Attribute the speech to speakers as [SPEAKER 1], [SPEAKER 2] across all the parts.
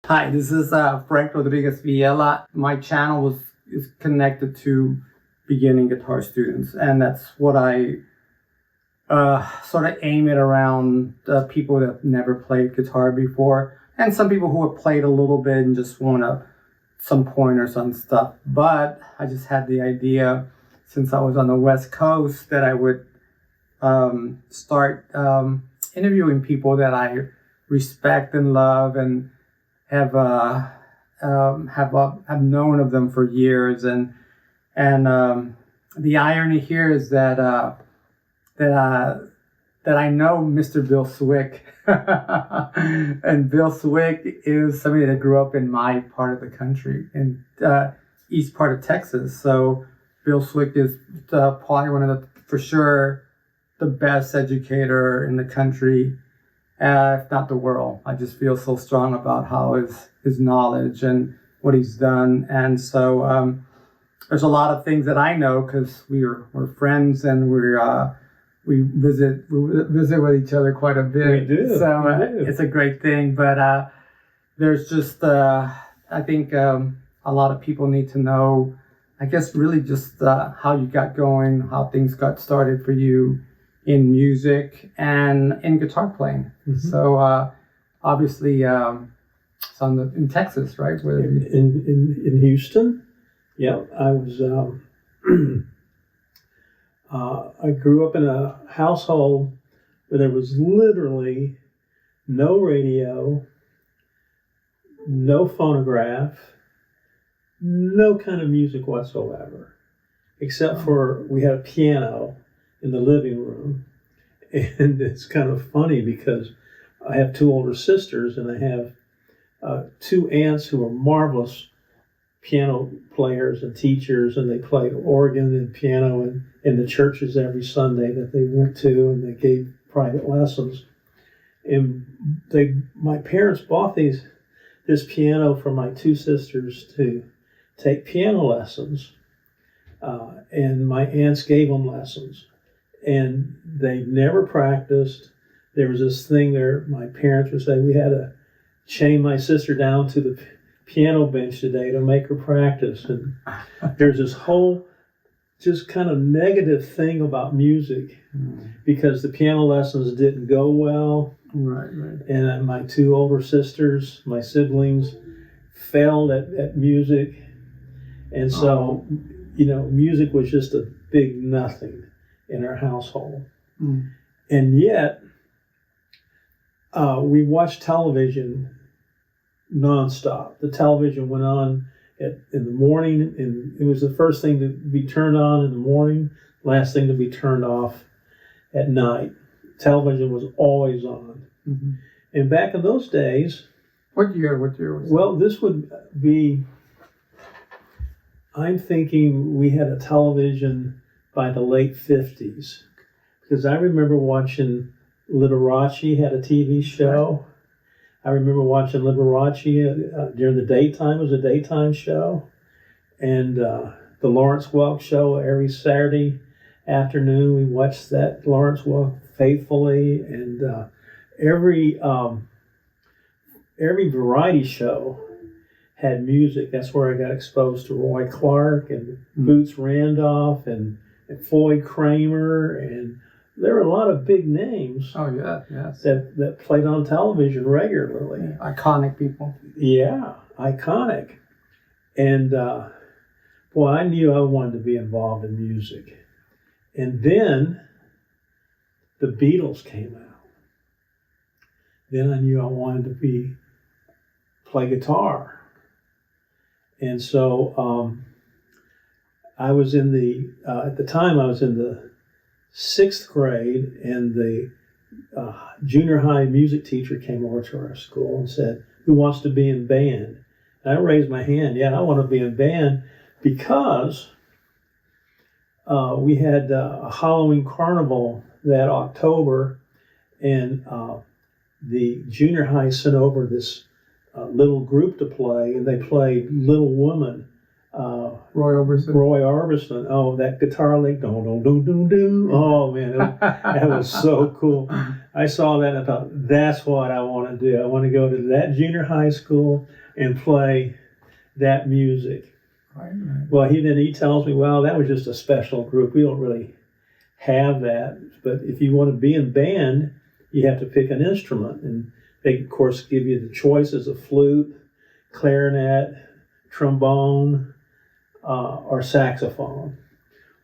[SPEAKER 1] Hi, this is Frank Rodriguez Villela. My channel is connected to beginning guitar students, and that's what I sort of aim it around people that have never played guitar before, and some people who have played a little bit and just want some pointers on stuff. But I just had the idea, since I was on the West Coast, that I would start interviewing people that I respect and love and have known of them for years, and the irony here is that I know Mr. Bill Swick, and Bill Swick is somebody that grew up in my part of the country, in east part of Texas. So Bill Swick is probably one of the, for sure, the best educator in the country. If not the world. I just feel so strong about how his knowledge and what he's done. And so there's a lot of things that I know because we're friends, and we visit with each other quite a bit.
[SPEAKER 2] We do.
[SPEAKER 1] So
[SPEAKER 2] we do.
[SPEAKER 1] It's a great thing. But there's just I think a lot of people need to know, I guess, really just how you got going, how things got started for you in music and in guitar playing. Mm-hmm. So obviously it's in Texas, right? Where
[SPEAKER 2] in Houston. Yeah, I was I grew up in a household where there was literally no radio, no phonograph, no kind of music whatsoever, except for we had a piano in the living room. And it's kind of funny because I have two older sisters, and I have two aunts who are marvelous piano players and teachers, and they played organ and piano in the churches every Sunday that they went to, and they gave private lessons. And my parents bought this piano for my two sisters to take piano lessons, and my aunts gave them lessons. And they never practiced. There was this thing there, my parents would say, we had to chain my sister down to the piano bench today to make her practice. And there's this whole just kind of negative thing about music because the piano lessons didn't go well.
[SPEAKER 1] Right.
[SPEAKER 2] And my two older sisters, my siblings, failed at music. And so, music was just a big nothing in our household. And yet we watched television nonstop. The television went on in the morning, and it was the first thing to be turned on in the morning, last thing to be turned off at night. Television was always on. Mm-hmm. And back in those days,
[SPEAKER 1] what year was that?
[SPEAKER 2] Well, this would be, I'm thinking we had a television by the late 50s, because I remember watching Liberace had a TV show. I remember watching Liberace during the daytime. It was a daytime show. And the Lawrence Welk show every Saturday afternoon. We watched that Lawrence Welk faithfully. And every variety show had music. That's where I got exposed to Roy Clark and Boots Randolph and Floyd Kramer, and there were a lot of big names.
[SPEAKER 1] Oh yeah, yes.
[SPEAKER 2] That played on television regularly.
[SPEAKER 1] Iconic people.
[SPEAKER 2] Yeah, iconic. And boy, I knew I wanted to be involved in music. And then the Beatles came out. Then I knew I wanted to play guitar. And so I was at the time I was in the 6th grade, and the junior high music teacher came over to our school and said, "Who wants to be in band?" And I raised my hand. Yeah, I want to be in band, because we had a Halloween carnival that October, and the junior high sent over this little group to play, and they played Little Woman Roy Orbison. Oh, that guitar lick, dum dum dum dum dum. Oh man, that was so cool. I saw that and I thought, that's what I want to do. I want to go to that junior high school and play that music.
[SPEAKER 1] Right.
[SPEAKER 2] Well, he tells me, well, that was just a special group. We don't really have that. But if you want to be in band, you have to pick an instrument. And they, of course, give you the choices of flute, clarinet, trombone, or saxophone.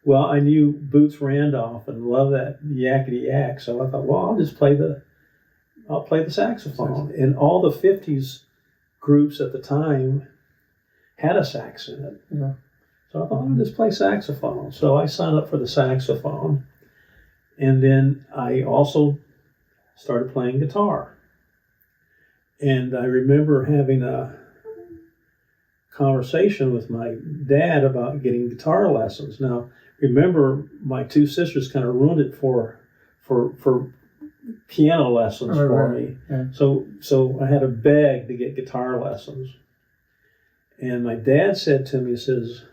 [SPEAKER 2] Well, I knew Boots Randolph and loved that yakety yak, so I thought, well, I'll play the saxophone. And all the 50s groups at the time had a sax in it.
[SPEAKER 1] Yeah.
[SPEAKER 2] So I thought, I'll just play saxophone. So I signed up for the saxophone. And then I also started playing guitar. And I remember having a conversation with my dad about getting guitar lessons. Now, remember, my two sisters kind of ruined it for piano lessons for me.
[SPEAKER 1] Yeah.
[SPEAKER 2] So I had to beg to get guitar lessons. And my dad said to me, he says,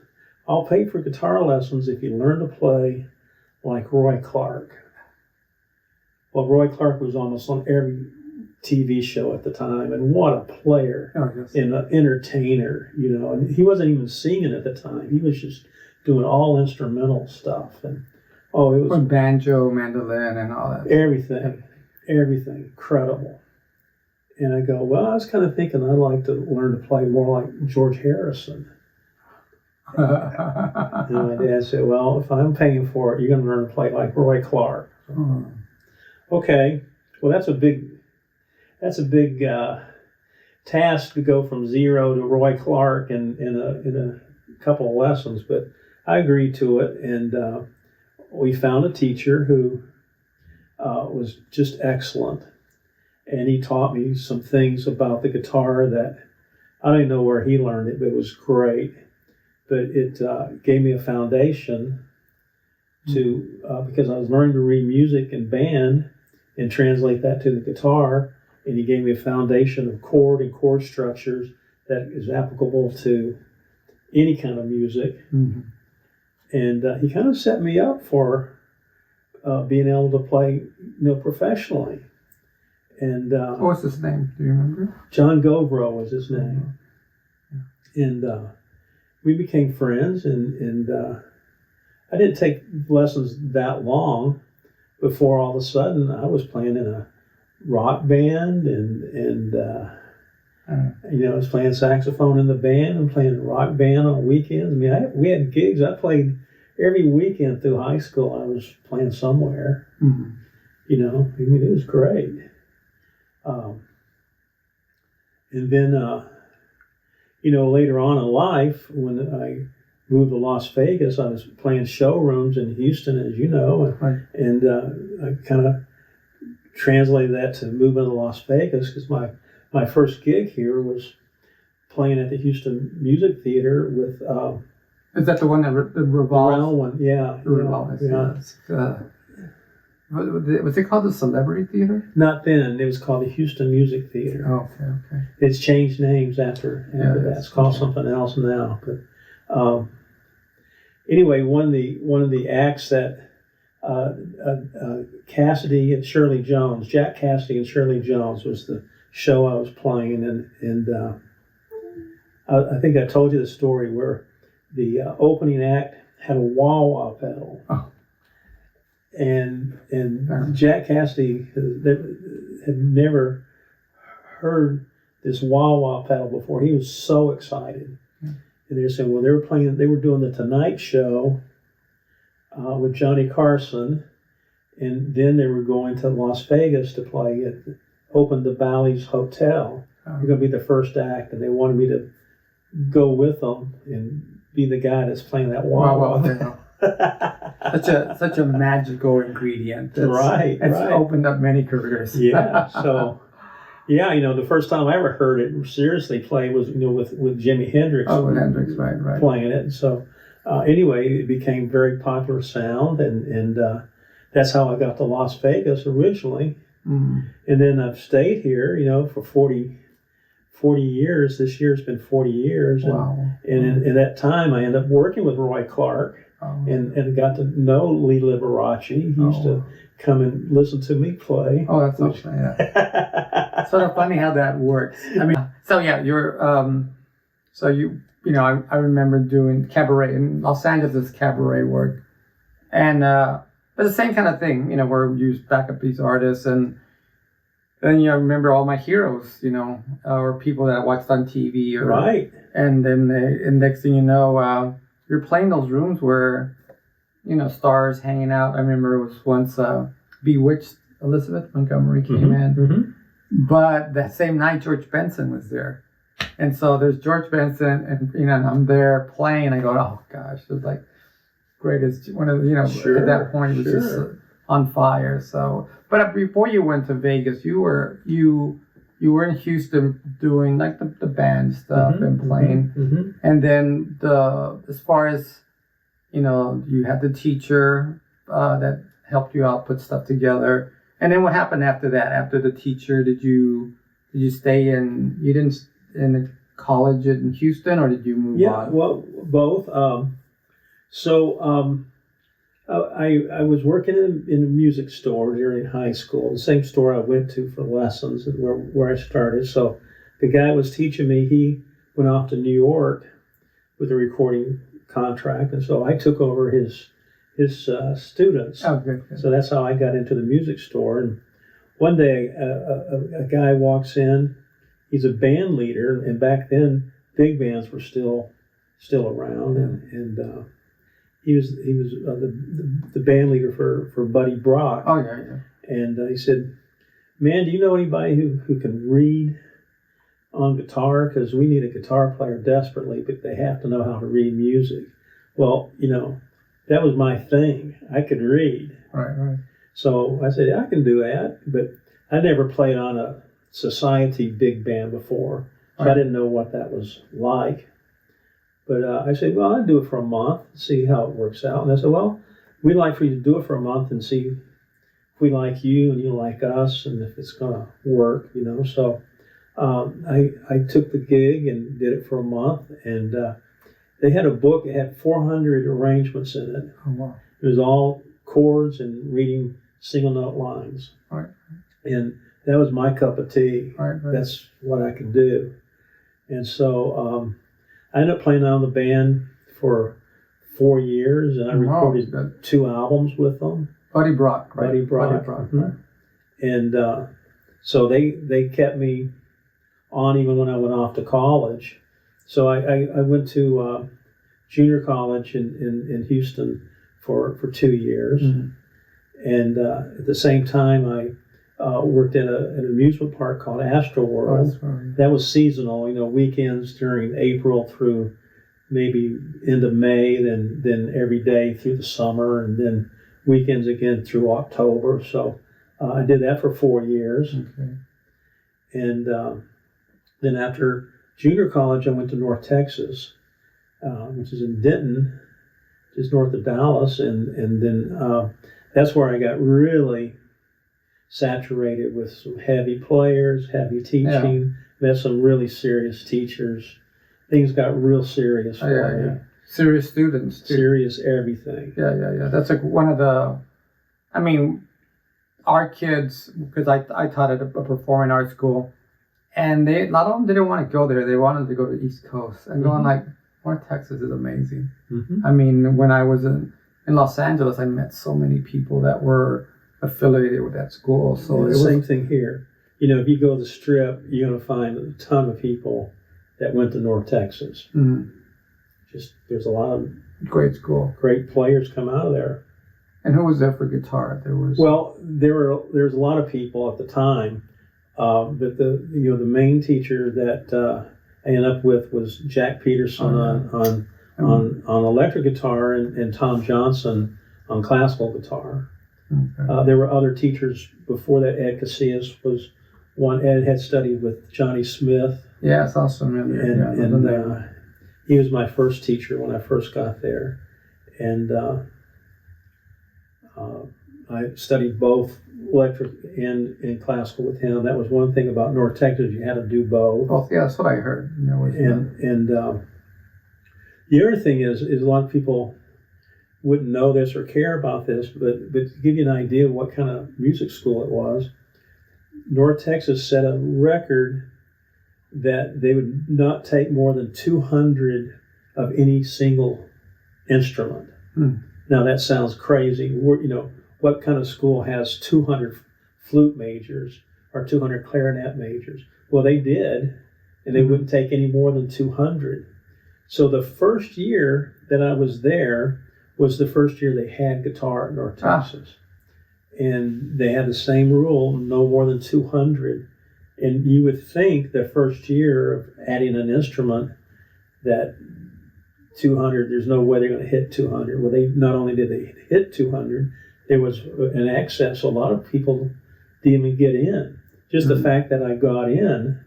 [SPEAKER 2] I'll pay for guitar lessons if you learn to play like Roy Clark. Well, Roy Clark was almost on every TV show at the time, and what a player and an entertainer, and he wasn't even singing at the time. He was just doing all instrumental stuff. And it was
[SPEAKER 1] banjo, mandolin, and all that.
[SPEAKER 2] Everything, incredible. And I go, well, I was kind of thinking I'd like to learn to play more like George Harrison. And my dad said, well, if I'm paying for it, you're going to learn to play like Roy Clark. Okay, well, that's a big task to go from zero to Roy Clark in a couple of lessons, but I agreed to it, and we found a teacher who was just excellent, and he taught me some things about the guitar that I don't even know where he learned it, but it was great. But it gave me a foundation to because I was learning to read music and band and translate that to the guitar. And he gave me a foundation of chord and chord structures that is applicable to any kind of music.
[SPEAKER 1] Mm-hmm.
[SPEAKER 2] And he kind of set me up for being able to play, professionally. And
[SPEAKER 1] what was his name? Do you remember?
[SPEAKER 2] John Govro was his name. Mm-hmm. And we became friends. And I didn't take lessons that long before all of a sudden I was playing in a rock band, and I was playing saxophone in the band and playing a rock band on weekends. I mean, we had gigs. I played every weekend through high school. I was playing somewhere.
[SPEAKER 1] Mm-hmm.
[SPEAKER 2] It was great. And then, later on in life, when I moved to Las Vegas, I was playing showrooms in Houston, as you know, and I kind of translated that to moving to Las Vegas, because my first gig here was playing at the Houston Music Theater with
[SPEAKER 1] is that the one that revolves?
[SPEAKER 2] The round one, yeah.
[SPEAKER 1] Was it called the Celebrity Theater?
[SPEAKER 2] Not then. It was called the Houston Music Theater.
[SPEAKER 1] Oh, okay.
[SPEAKER 2] It's changed names after that. It's called something else now. But anyway, one of the acts that Cassidy and Shirley Jones, Jack Cassidy and Shirley Jones was the show I was playing, and I think I told you the story where the opening act had a wah-wah pedal.
[SPEAKER 1] Oh.
[SPEAKER 2] And Jack Cassidy had never heard this wah-wah pedal before. He was so excited. And they were saying, well, they were doing the Tonight Show with Johnny Carson, and then they were going to Las Vegas to play open the Bally's Hotel. We're going to be the first act, and they wanted me to go with them and be the guy that's playing that wah-wah.
[SPEAKER 1] Such a magical ingredient. It's opened up many careers.
[SPEAKER 2] Yeah. So, the first time I ever heard it seriously play was with Jimi Hendrix.
[SPEAKER 1] Oh, with Hendrix, right.
[SPEAKER 2] Playing it. So, anyway, it became very popular sound, and that's how I got to Las Vegas originally.
[SPEAKER 1] Mm-hmm.
[SPEAKER 2] And then I've stayed here, for 40 years. This year's been 40 years.
[SPEAKER 1] Wow.
[SPEAKER 2] And in that time, I ended up working with Roy Clark and got to know Lee Liberace. He used to come and listen to me play.
[SPEAKER 1] Oh, that's so funny. Yeah. Sort of funny how that works. I mean, so yeah, I remember doing cabaret in Los Angeles, cabaret work, and but the same kind of thing, where we use backup these artists, and then I remember all my heroes, or people that I watched on TV,
[SPEAKER 2] right,
[SPEAKER 1] and then next thing you know, you're playing those rooms where stars hanging out. I remember it was once Bewitched Elizabeth Montgomery came in, but that same night George Benson was there. And so there's George Benson, and I'm there playing. And I go, oh gosh, it was like greatest one of
[SPEAKER 2] sure,
[SPEAKER 1] at that point it was just on fire. So, but before you went to Vegas, you were in Houston doing like the band stuff and playing, and then as far as you had the teacher that helped you out put stuff together. And then what happened after that? After the teacher, did you stay in? You didn't. In the college in Houston, or did you move on?
[SPEAKER 2] Yeah, well, both. I was working in a music store during high school, the same store I went to for lessons, where I started. So the guy was teaching me. He went off to New York with a recording contract, and so I took over his students.
[SPEAKER 1] Oh, good.
[SPEAKER 2] So that's how I got into the music store. And one day, a guy walks in. He's a band leader, and back then big bands were still around, and he was the band leader for Buddy Brock.
[SPEAKER 1] Oh yeah.
[SPEAKER 2] And he said, "Man, do you know anybody who can read on guitar? Because we need a guitar player desperately, but they have to know how to read music." Well, that was my thing. I could read.
[SPEAKER 1] Right.
[SPEAKER 2] So I said, I can do that, but I never played on a society big band before, so I didn't know what that was like. But I said, well, I'll do it for a month, see how it works out. And I said, well, we'd like for you to do it for a month and see if we like you and you like us, and if it's going to work, So I took the gig and did it for a month, and they had a book. It had 400 arrangements in it.
[SPEAKER 1] Oh, wow.
[SPEAKER 2] It was all chords and reading single note lines.
[SPEAKER 1] Right.
[SPEAKER 2] And that was my cup of tea.
[SPEAKER 1] Right.
[SPEAKER 2] That's what I could do. And so I ended up playing on the band for 4 years, and I recorded 2 albums with them.
[SPEAKER 1] Buddy Brock, right?
[SPEAKER 2] Buddy Brock.
[SPEAKER 1] Right.
[SPEAKER 2] And so they kept me on even when I went off to college. So I went to junior college in Houston for 2 years. And at the same time, I worked in an amusement park called Astro World. That was seasonal, weekends during April through maybe into May, then every day through the summer, and then weekends again through October. So I did that for 4 years.
[SPEAKER 1] Okay.
[SPEAKER 2] And then after junior college, I went to North Texas, which is in Denton, just north of Dallas, and then that's where I got really saturated with some heavy players, heavy teaching. Met some really serious teachers. Things got real serious for me.
[SPEAKER 1] Serious students too.
[SPEAKER 2] Serious everything.
[SPEAKER 1] Yeah. That's like one of the, our kids, because I taught at a performing arts school, and a lot of them didn't want to go there. They wanted to go to the East Coast. And going like, North Texas is amazing. When I was in Los Angeles, I met so many people that were affiliated with that school. So
[SPEAKER 2] the same thing here. If you go to the Strip, you're going to find a ton of people that went to North Texas. Just there's a lot of
[SPEAKER 1] great school,
[SPEAKER 2] great players come out of there.
[SPEAKER 1] And who was there for guitar? There's
[SPEAKER 2] a lot of people at the time, but the main teacher that I ended up with was Jack Peterson on electric guitar and Tom Johnson on classical guitar.
[SPEAKER 1] Okay.
[SPEAKER 2] There were other teachers before that. Ed Casillas was one. Ed had studied with Johnny Smith.
[SPEAKER 1] Yeah, it sounds familiar.
[SPEAKER 2] And he was my first teacher when I first got there. And I studied both electric and classical with him. That was one thing about North Texas. You had to do both.
[SPEAKER 1] Well, yeah, that's what I heard.
[SPEAKER 2] And the other thing is a lot of people wouldn't know this or care about this, but to give you an idea of what kind of music school it was, North Texas set a record that they would not take more than 200 of any single instrument. Now that sounds crazy. What kind of school has 200 flute majors or 200 clarinet majors? Well, they did, and they wouldn't take any more than 200. So the first year that I was there was the first year they had guitar at North Texas. And they had the same rule, no more than 200. And you would think the first year of adding an instrument that 200, there's no way they're going to hit 200. Well, they not only did they hit 200, there was an excess. So a lot of people didn't even get in. Just the fact that I got in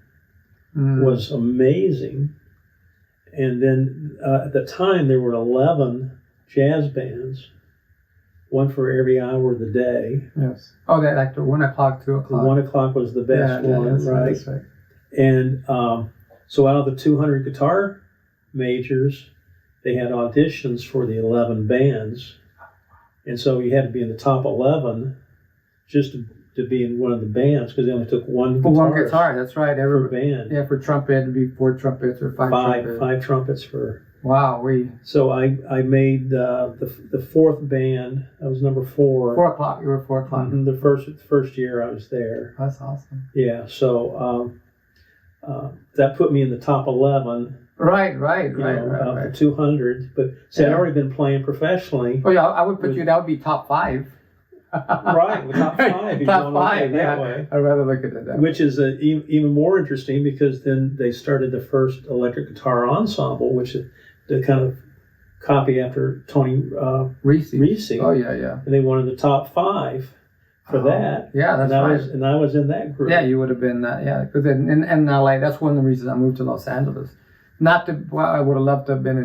[SPEAKER 2] was amazing. And then at the time, there were 11 jazz bands, one for every hour of the day.
[SPEAKER 1] Yes. Oh, that like the 1 o'clock, 2 o'clock.
[SPEAKER 2] The 1 o'clock was the best one, right?
[SPEAKER 1] That's right.
[SPEAKER 2] And so out of the 200 guitar majors, they had auditions for the 11 bands. And so you had to be in the top 11 just to be in one of the bands, because they only took one
[SPEAKER 1] guitar. That's right.
[SPEAKER 2] Every band.
[SPEAKER 1] Yeah, for trumpet, it'd be 4 trumpets or 5 trumpets.
[SPEAKER 2] 5 trumpets for.
[SPEAKER 1] Wow,
[SPEAKER 2] So I made the fourth band. I was number 4.
[SPEAKER 1] 4 o'clock. You were 4 o'clock.
[SPEAKER 2] The first year I was there.
[SPEAKER 1] That's awesome.
[SPEAKER 2] Yeah. So that put me in the top 11.
[SPEAKER 1] Right.
[SPEAKER 2] The 200. But see, I'd already been playing professionally.
[SPEAKER 1] Oh yeah, I would put you. That would be top 5.
[SPEAKER 2] Right, the top 5.
[SPEAKER 1] Top 5.
[SPEAKER 2] That way.
[SPEAKER 1] I'd rather look at it that way.
[SPEAKER 2] Which is even more interesting, because then they started the first electric guitar ensemble, which is the kind of copy after Tony Reese.
[SPEAKER 1] Oh yeah.
[SPEAKER 2] And they wanted the top 5 for that.
[SPEAKER 1] Yeah, that's right.
[SPEAKER 2] And I was in that group.
[SPEAKER 1] Yeah, you would have been. Because in LA, that's one of the reasons I moved to Los Angeles. Not to. Well, I would have loved to have been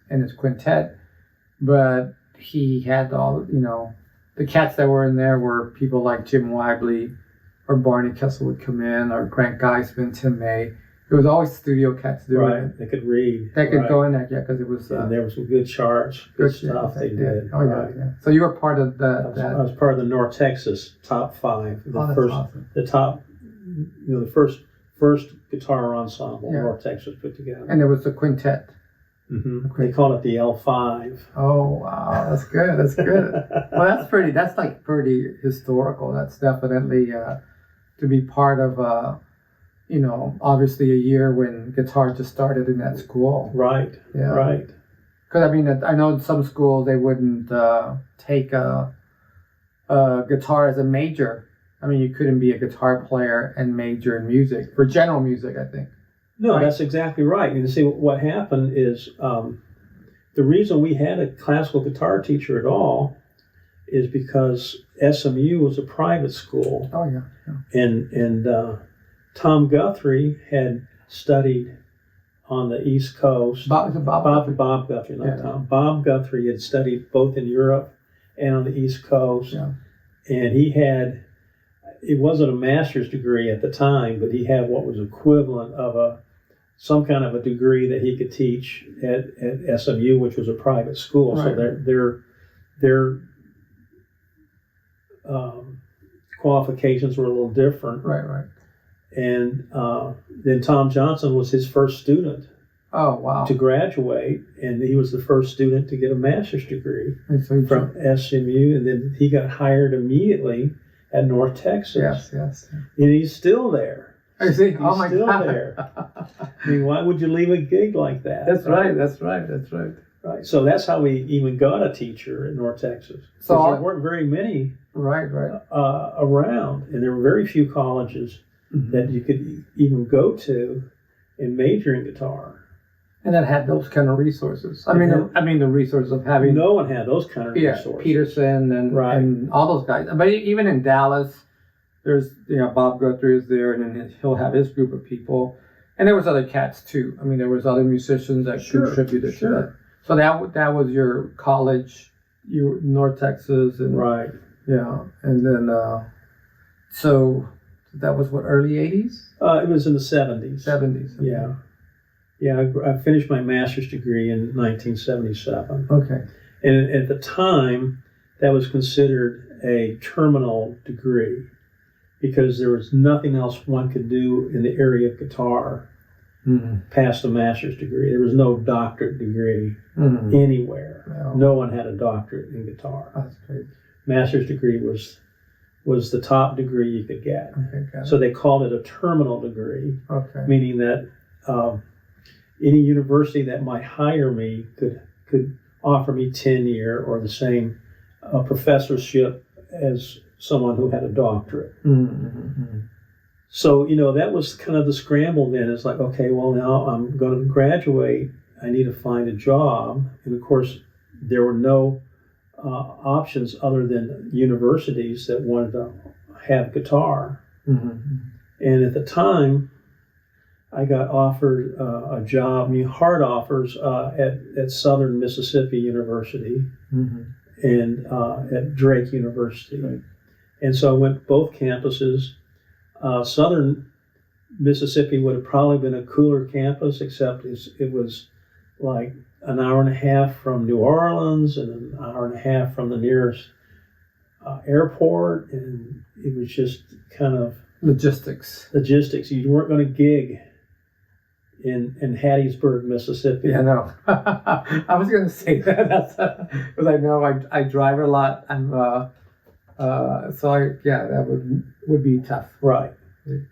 [SPEAKER 1] in his quintet, but he had all. The cats that were in there were people like Jim Webley or Barney Kessel would come in, or Grant Geisman, Tim May. It was always studio cats doing it.
[SPEAKER 2] They could read.
[SPEAKER 1] They could go in there, because it was...
[SPEAKER 2] and there was some good charts, good stuff they did.
[SPEAKER 1] Oh, yeah. So you were part of that.
[SPEAKER 2] I was part of the North Texas top 5.
[SPEAKER 1] That's awesome.
[SPEAKER 2] The top, the first guitar ensemble North Texas put together.
[SPEAKER 1] And it was the quintet.
[SPEAKER 2] They call it the L5.
[SPEAKER 1] Oh wow, that's good. Well, that's like pretty historical. That's definitely to be part of obviously a year when guitar just started in that school.
[SPEAKER 2] Right. Yeah. Right.
[SPEAKER 1] Because I know in some schools they wouldn't take a guitar as a major. You couldn't be a guitar player and major in music for general music, I think.
[SPEAKER 2] No, that's exactly right. And you see, what happened is the reason we had a classical guitar teacher at all is because SMU was a private school.
[SPEAKER 1] Oh, yeah.
[SPEAKER 2] And Tom Guthrie had studied on the East Coast.
[SPEAKER 1] Bob
[SPEAKER 2] Guthrie, not Tom. Bob Guthrie had studied both in Europe and on the East Coast.
[SPEAKER 1] Yeah. And
[SPEAKER 2] he had, it wasn't a master's degree at the time, but he had what was equivalent of some kind of a degree that he could teach at SMU, which was a private school.
[SPEAKER 1] Right.
[SPEAKER 2] So their qualifications were a little different.
[SPEAKER 1] Right.
[SPEAKER 2] And then Tom Johnson was his first student.
[SPEAKER 1] Oh, wow.
[SPEAKER 2] To graduate, and he was the first student to get a master's degree from SMU, and then he got hired immediately at North Texas.
[SPEAKER 1] Yes.
[SPEAKER 2] And he's still there.
[SPEAKER 1] I see.
[SPEAKER 2] He's
[SPEAKER 1] oh my
[SPEAKER 2] still
[SPEAKER 1] God.
[SPEAKER 2] there. Why would you leave a gig like that?
[SPEAKER 1] That's right.
[SPEAKER 2] Right. So that's how we even got a teacher in North Texas. So there weren't very many around, and there were very few colleges that you could even go to and major in guitar.
[SPEAKER 1] And that had those kind of resources. I mean, the resources of having...
[SPEAKER 2] No one had those kind of resources.
[SPEAKER 1] Peterson and all those guys. But even in Dallas, there's, Bob Guthrie is there, and then he'll have his group of people. And there was other cats, too. There was other musicians that contributed to that. So that was your college, North Texas. And,
[SPEAKER 2] right.
[SPEAKER 1] Yeah. And then... So that was what, early 80s?
[SPEAKER 2] It was in the 70s.
[SPEAKER 1] 70s. Okay.
[SPEAKER 2] Yeah. Yeah, I finished my master's degree in 1977.
[SPEAKER 1] Okay.
[SPEAKER 2] And at the time, that was considered a terminal degree because there was nothing else one could do in the area of guitar past a master's degree. There was no doctorate degree anywhere. No one had a doctorate in guitar.
[SPEAKER 1] That's great.
[SPEAKER 2] Master's degree was the top degree you could get.
[SPEAKER 1] Okay,
[SPEAKER 2] so they called it a terminal degree,
[SPEAKER 1] meaning
[SPEAKER 2] meaning that any university that might hire me could offer me tenure or the same professorship as someone who had a doctorate. So, that was kind of the scramble then. It's like, okay, well, now I'm going to graduate. I need to find a job. And of course, there were no options other than universities that wanted to have guitar. And at the time, I got offered a job, hard offers at Southern Mississippi University and at Drake University. Right. And so I went to both campuses. Southern Mississippi would have probably been a cooler campus, except it was like an hour and a half from New Orleans and an hour and a half from the nearest airport. And it was just kind of
[SPEAKER 1] logistics.
[SPEAKER 2] You weren't going to gig in Hattiesburg, Mississippi.
[SPEAKER 1] Yeah, no. I was going to say that. That's because I know I drive a lot. That would be tough.
[SPEAKER 2] Right.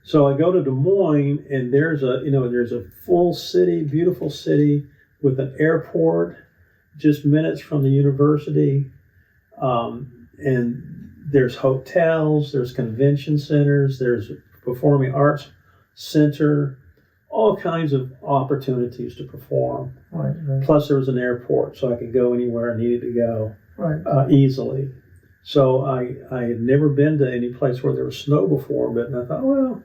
[SPEAKER 2] So I go to Des Moines, and there's a full city, beautiful city with an airport, just minutes from the university, and there's hotels, there's convention centers, there's performing arts center, all kinds of opportunities to perform.
[SPEAKER 1] Right.
[SPEAKER 2] Plus, there was an airport, so I could go anywhere I needed to go easily. So I had never been to any place where there was snow before, but I thought, well,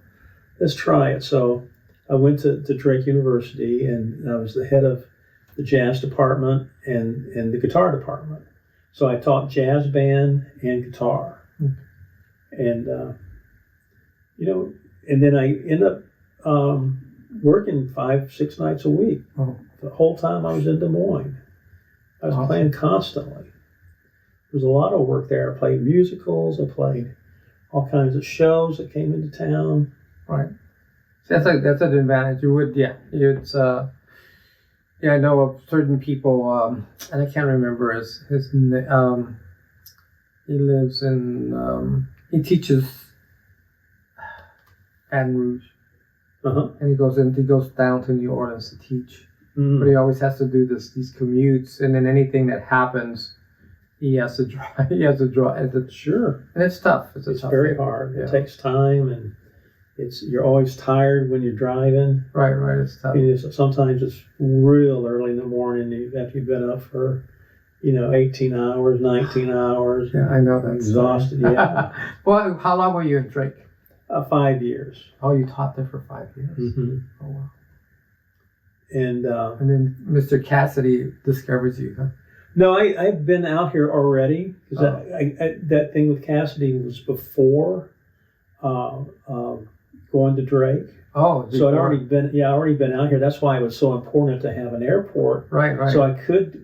[SPEAKER 2] let's try it. So I went to Drake University, and I was the head of the jazz department and the guitar department. So I taught jazz band and guitar. And, and then I ended up working 5-6 nights a week. The whole time I was in Des Moines. I was playing constantly. There was a lot of work there. I played musicals. I played all kinds of shows that came into town.
[SPEAKER 1] Right. That's an advantage. You would, I know of certain people, and I can't remember his name. He lives in, he teaches Baton Rouge. And he goes down to New Orleans to teach. But he always has to do these commutes, and then anything that happens, he has to drive.
[SPEAKER 2] Sure.
[SPEAKER 1] And it's tough. It's
[SPEAKER 2] tough
[SPEAKER 1] very
[SPEAKER 2] thing. Hard. Yeah. It takes time, and you're always tired when you're driving.
[SPEAKER 1] Right. It's tough.
[SPEAKER 2] Sometimes it's real early in the morning after you've been up for, 18 hours, 19 hours.
[SPEAKER 1] Yeah, I know that's
[SPEAKER 2] exhausted. Yeah.
[SPEAKER 1] Well, how long were you in Drake?
[SPEAKER 2] 5 years.
[SPEAKER 1] Oh, you taught there for 5 years. Oh, wow.
[SPEAKER 2] And
[SPEAKER 1] then Mr. Cassidy discovers you, huh?
[SPEAKER 2] No, I've been out here already because that thing with Cassidy was before going to Drake.
[SPEAKER 1] Oh,
[SPEAKER 2] so I'd already been out here. That's why it was so important to have an airport.
[SPEAKER 1] Right.
[SPEAKER 2] So I could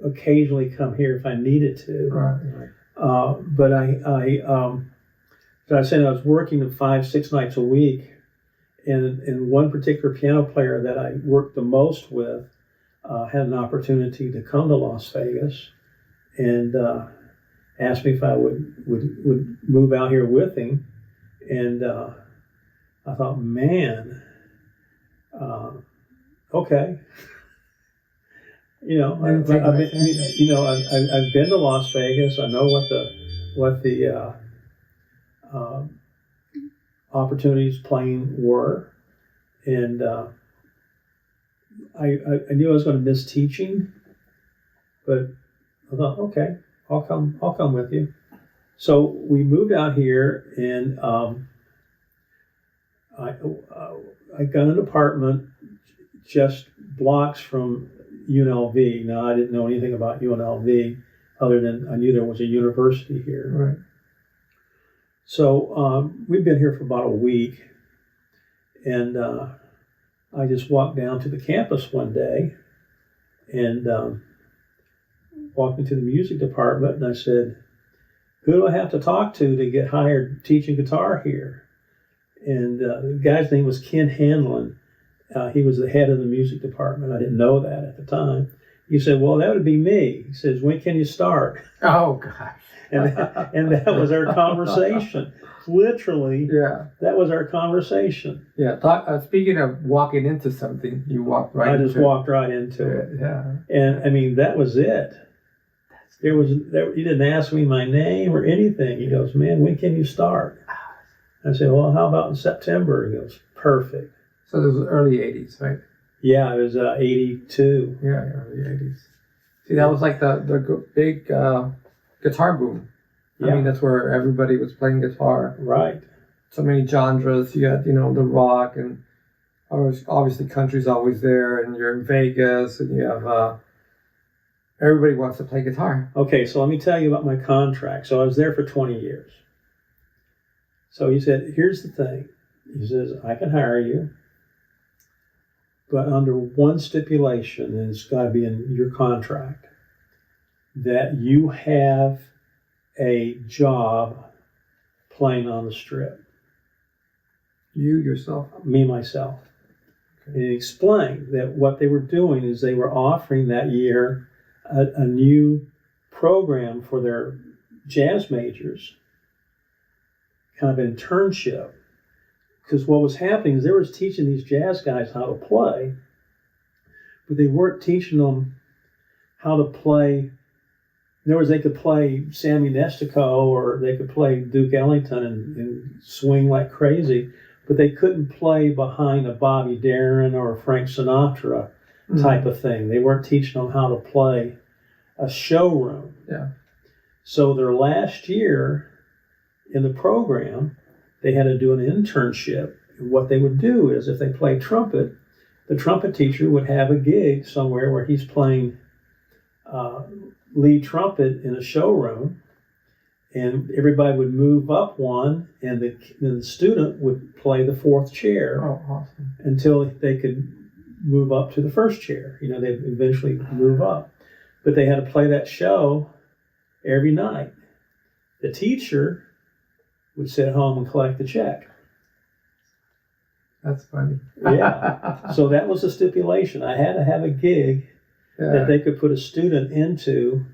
[SPEAKER 2] occasionally come here if I needed to.
[SPEAKER 1] Right.
[SPEAKER 2] But so I said I was working 5-6 nights a week, and one particular piano player that I worked the most with had an opportunity to come to Las Vegas, and asked me if I would move out here with him, and I thought, man, okay. I've been to Las Vegas. I know what the opportunities playing were, and I knew I was going to miss teaching, but I thought, okay, I'll come with you. So we moved out here, and I got an apartment just blocks from UNLV. Now, I didn't know anything about UNLV other than I knew there was a university here.
[SPEAKER 1] Right.
[SPEAKER 2] So we've been here for about a week, and I just walked down to the campus one day and walked into the music department, and I said, "Who do I have to talk to get hired teaching guitar here?" And the guy's name was Ken Hanlon. He was the head of the music department. I didn't know that at the time. He said, "Well, that would be me." He says, "When can you start?"
[SPEAKER 1] Oh, gosh.
[SPEAKER 2] And that was our conversation. Literally,
[SPEAKER 1] Yeah.
[SPEAKER 2] that was our conversation.
[SPEAKER 1] Yeah. Speaking of walking into something, you walked right into it.
[SPEAKER 2] I just walked right into it.
[SPEAKER 1] Yeah.
[SPEAKER 2] And I mean, that was it. He didn't ask me my name or anything. He goes, "Man, when can you start?" I said, "Well, how about in September?" He goes, "Perfect."
[SPEAKER 1] So this was early 80s, right?
[SPEAKER 2] Yeah, it was 82.
[SPEAKER 1] Yeah, early 80s. See, that was like the big guitar boom.
[SPEAKER 2] Yeah.
[SPEAKER 1] I mean, that's where everybody was playing guitar.
[SPEAKER 2] Right.
[SPEAKER 1] So many genres. You had, the rock, and obviously country's always there, and you're in Vegas, and you have everybody wants to play guitar.
[SPEAKER 2] Okay, so let me tell you about my contract. So I was there for 20 years. So he said, "Here's the thing." He says, "I can hire you, but under one stipulation, and it's got to be in your contract, that you have a job playing on the Strip."
[SPEAKER 1] You yourself?
[SPEAKER 2] Me, myself. Okay. And he explained that what they were doing is they were offering that year a new program for their jazz majors, kind of an internship. Because what was happening is they were teaching these jazz guys how to play, but they weren't teaching them how to play. In other words, they could play Sammy Nestico or they could play Duke Ellington and swing like crazy, but they couldn't play behind a Bobby Darin or a Frank Sinatra type of thing. They weren't teaching them how to play a showroom.
[SPEAKER 1] Yeah. So
[SPEAKER 2] their last year in the program, they had to do an internship. And what they would do is if they played trumpet, the trumpet teacher would have a gig somewhere where he's playing lead trumpet in a showroom, and everybody would move up one, and the student would play the fourth chair.
[SPEAKER 1] Oh, awesome.
[SPEAKER 2] Until they could move up to the first chair. They'd eventually move up. But they had to play that show every night. The teacher would sit at home and collect the check.
[SPEAKER 1] That's funny.
[SPEAKER 2] Yeah. So that was the stipulation. I had to have a gig that they could put a student into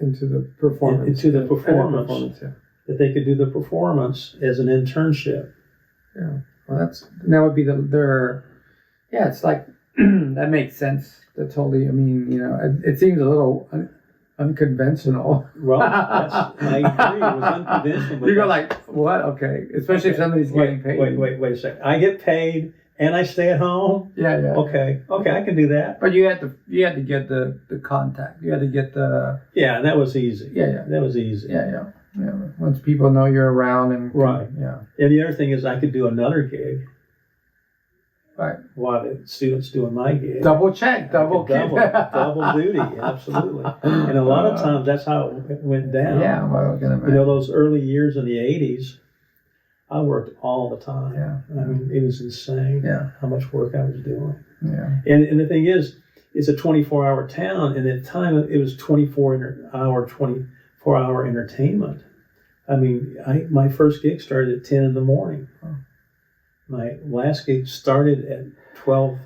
[SPEAKER 1] the performance.
[SPEAKER 2] Into the performance.
[SPEAKER 1] Yeah.
[SPEAKER 2] That they could do the performance as an internship.
[SPEAKER 1] Yeah. Well, that would be their. Yeah, it's like that makes sense. That totally. I mean, it seems a little unconventional.
[SPEAKER 2] Well, I agree. It was unconventional.
[SPEAKER 1] You go like, what? Okay, especially if somebody's getting paid.
[SPEAKER 2] Wait a second. I get paid and I stay at home.
[SPEAKER 1] Yeah.
[SPEAKER 2] Okay, I can do that.
[SPEAKER 1] But you had to get the contact. You had to get the.
[SPEAKER 2] Yeah, that was easy.
[SPEAKER 1] Yeah.
[SPEAKER 2] That was easy.
[SPEAKER 1] Yeah. Once people know you're around and.
[SPEAKER 2] Right.
[SPEAKER 1] Yeah.
[SPEAKER 2] And the other thing is, I could do another gig.
[SPEAKER 1] Right.
[SPEAKER 2] While the student's doing my gig.
[SPEAKER 1] Double check, double
[SPEAKER 2] duty, absolutely. And a lot of times that's how it went down.
[SPEAKER 1] Yeah, well,
[SPEAKER 2] those early years in the 80s, I worked all the time.
[SPEAKER 1] Yeah.
[SPEAKER 2] I mean, it was insane how much work I was doing.
[SPEAKER 1] Yeah.
[SPEAKER 2] And the thing is, it's a 24-hour town, and at the time it was 24-hour entertainment. I mean, my first gig started at 10 in the morning.
[SPEAKER 1] Oh.
[SPEAKER 2] My last gig started at 12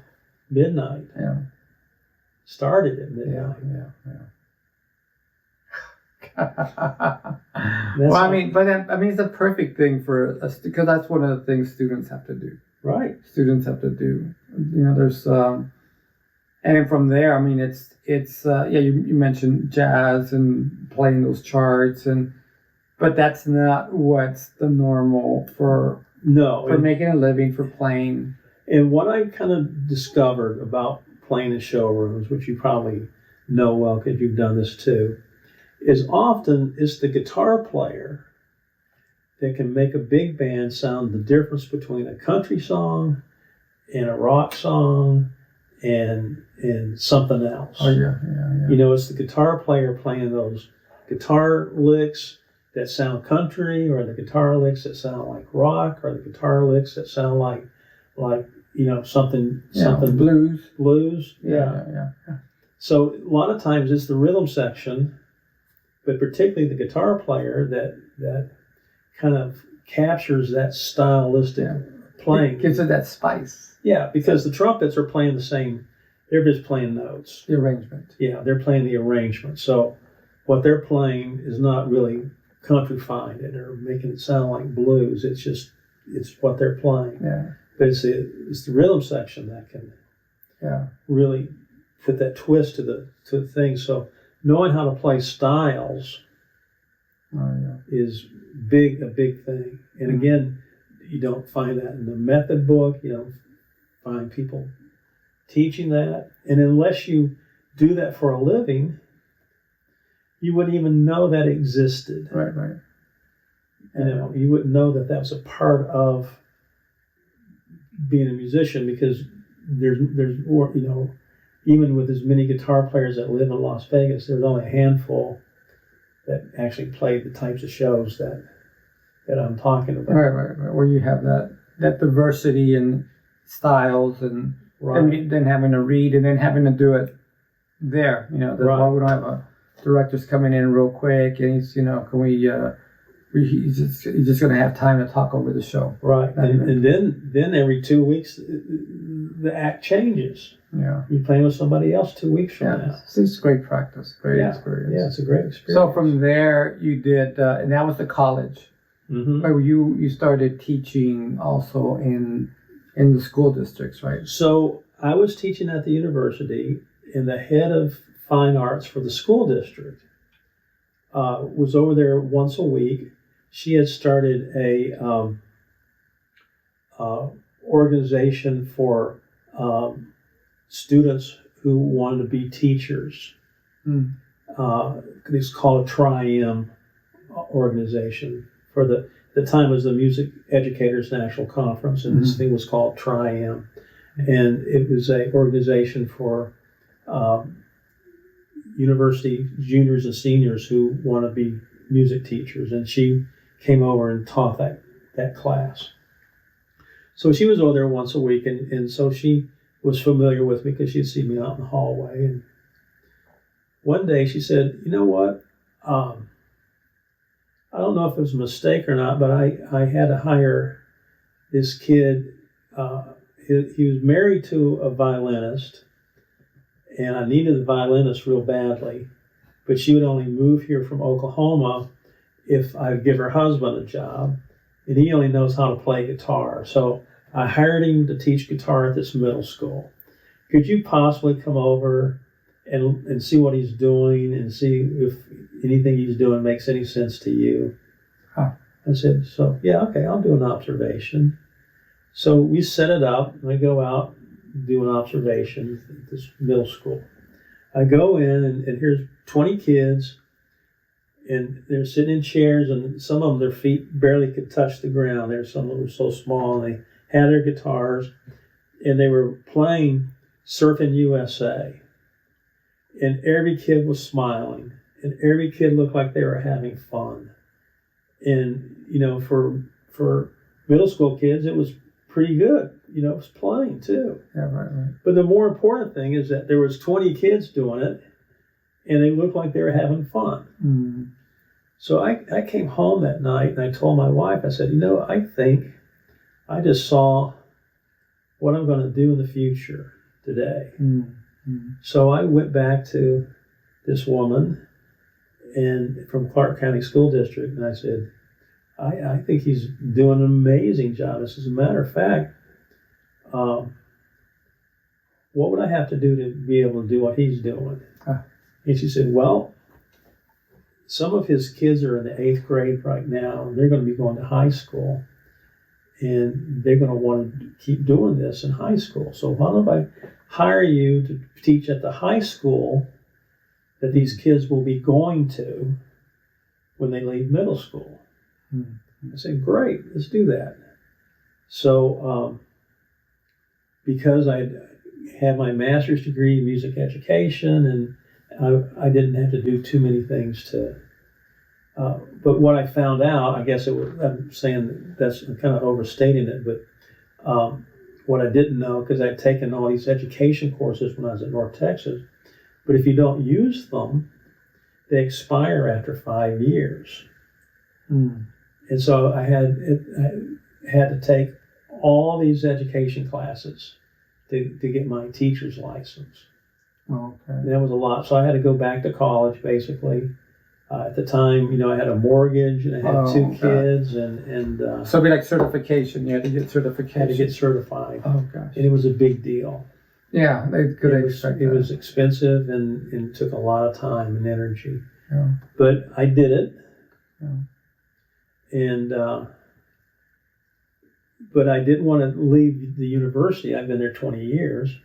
[SPEAKER 2] midnight.
[SPEAKER 1] Yeah.
[SPEAKER 2] Started at midnight.
[SPEAKER 1] Yeah. Well, I mean, it's a perfect thing for us because that's one of the things students have to do.
[SPEAKER 2] Right.
[SPEAKER 1] Students have to do. There's and from there, I mean, it's you mentioned jazz and playing those charts but that's not what's the normal for.
[SPEAKER 2] No.
[SPEAKER 1] For making a living, for playing.
[SPEAKER 2] And what I kind of discovered about playing in showrooms, which you probably know well because you've done this too, is often it's the guitar player that can make a big band sound the difference between a country song and a rock song and something else.
[SPEAKER 1] Oh, yeah.
[SPEAKER 2] It's the guitar player playing those guitar licks that sound country, or the guitar licks that sound like rock, or the guitar licks that sound like something blues.
[SPEAKER 1] Yeah.
[SPEAKER 2] So a lot of times it's the rhythm section, but particularly the guitar player that kind of captures that stylistic playing.
[SPEAKER 1] It gives it that spice.
[SPEAKER 2] Yeah, because the trumpets are playing the same. They're just playing notes.
[SPEAKER 1] The arrangement.
[SPEAKER 2] Yeah, they're playing the arrangement. So what they're playing is not really countrifying it or making it sound like blues. It's what they're playing.
[SPEAKER 1] Yeah.
[SPEAKER 2] But it's the rhythm section that can really put that twist to the thing. So knowing how to play styles is a big thing. And again, you don't find that in the method book. You don't find people teaching that. And unless you do that for a living, you wouldn't even know that existed.
[SPEAKER 1] Right.
[SPEAKER 2] You wouldn't know that was a part of being a musician, because there's even with as many guitar players that live in Las Vegas, there's only a handful that actually play the types of shows that I'm talking about.
[SPEAKER 1] Right. Where you have that diversity in styles and then having to read and then having to do it there. That's why we don't have directors coming in real quick and he's he's just going to have time to talk over the show.
[SPEAKER 2] Right. And then every 2 weeks the act changes.
[SPEAKER 1] Yeah.
[SPEAKER 2] You're playing with somebody else 2 weeks from now.
[SPEAKER 1] It's great practice, great experience.
[SPEAKER 2] Yeah, it's a great experience.
[SPEAKER 1] So from there you did, and that was the college.
[SPEAKER 2] Mm-hmm.
[SPEAKER 1] Where you started teaching also in the school districts, right?
[SPEAKER 2] So I was teaching at the university, and the head of fine arts for the school district was over there once a week. She had started a organization for students who wanted to be teachers. It's called a Tri-M organization. For the time was the Music Educators National Conference, and this thing was called Tri-M. And it was an organization for university juniors and seniors who want to be music teachers. And she came over and taught that class. So she was over there once a week, and so she was familiar with me because she'd see me out in the hallway. And one day she said, "You know what? I don't know if it was a mistake or not, but I had to hire this kid. He was married to a violinist, and I needed a violinist real badly, but she would only move here from Oklahoma if I'd give her husband a job, and he only knows how to play guitar. So I hired him to teach guitar at this middle school. Could you possibly come over and see what he's doing and see if anything he's doing makes any sense to you?" I said, "So, yeah, okay, I'll do an observation." So we set it up, and I go out, do an observation at this middle school. I go in, and here's 20 kids, and they're sitting in chairs, and some of them, their feet barely could touch the ground. Some of them were so small, and they had their guitars, and they were playing Surfing USA. And every kid was smiling, and every kid looked like they were having fun. And, for middle school kids, it was pretty good. It was playing too.
[SPEAKER 1] Yeah, right.
[SPEAKER 2] But the more important thing is that there was 20 kids doing it, and they looked like they were having fun.
[SPEAKER 1] Mm-hmm.
[SPEAKER 2] So I came home that night, and I told my wife, I said, I think I just saw what I'm going to do in the future today.
[SPEAKER 1] Mm-hmm.
[SPEAKER 2] So I went back to this woman and from Clark County School District, and I said, I think he's doing an amazing job. As a matter of fact, what would I have to do to be able to do what he's doing? And she said, well, some of his kids are in the 8th grade right now, and they're going to be going to high school, and they're going to want to keep doing this in high school. So why don't I hire you to teach at the high school that these kids will be going to when they leave middle school? I said, great, let's do that. So because I had my master's degree in music education, and I didn't have to do too many things to But what I found out, I guess I'm saying that's kind of overstating it, but what I didn't know, because I'd taken all these education courses when I was at North Texas, but if you don't use them, they expire after 5 years.
[SPEAKER 1] Mm.
[SPEAKER 2] And so I had to take all these education classes to get my teacher's license.
[SPEAKER 1] Okay.
[SPEAKER 2] And that was a lot. So I had to go back to college, basically. At the time, I had a mortgage and I had 2 kids, and
[SPEAKER 1] so it'd be like certification. You had to get certification.
[SPEAKER 2] had to get certified.
[SPEAKER 1] Oh gosh.
[SPEAKER 2] And it was a big deal.
[SPEAKER 1] Yeah, they could expect
[SPEAKER 2] It
[SPEAKER 1] that.
[SPEAKER 2] was expensive and took a lot of time and energy.
[SPEAKER 1] Yeah.
[SPEAKER 2] But I did it.
[SPEAKER 1] Yeah.
[SPEAKER 2] And but I didn't want to leave the university. I've been there 20 years,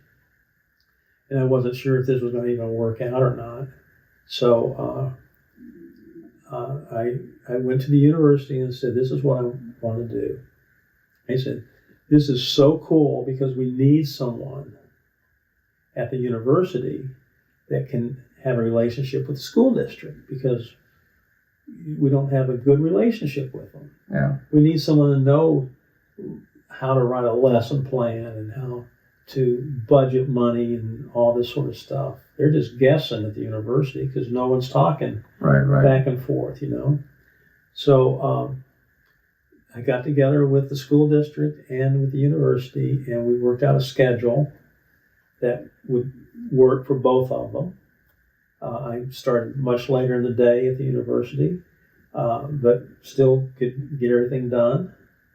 [SPEAKER 2] and I wasn't sure if this was going to even work out or not. So I went to the university and said, "This is what I want to do." I said, "This is so cool because we need someone at the university that can have a relationship with the school district because we don't have a good relationship with them.
[SPEAKER 1] Yeah.
[SPEAKER 2] We need someone to know how to write a lesson plan and how to budget money and all this sort of stuff. They're just guessing at the university because no one's talking
[SPEAKER 1] Right.
[SPEAKER 2] back and forth, So I got together with the school district and with the university, and we worked out a schedule that would work for both of them. I started much later in the day at the university, but still could get everything done.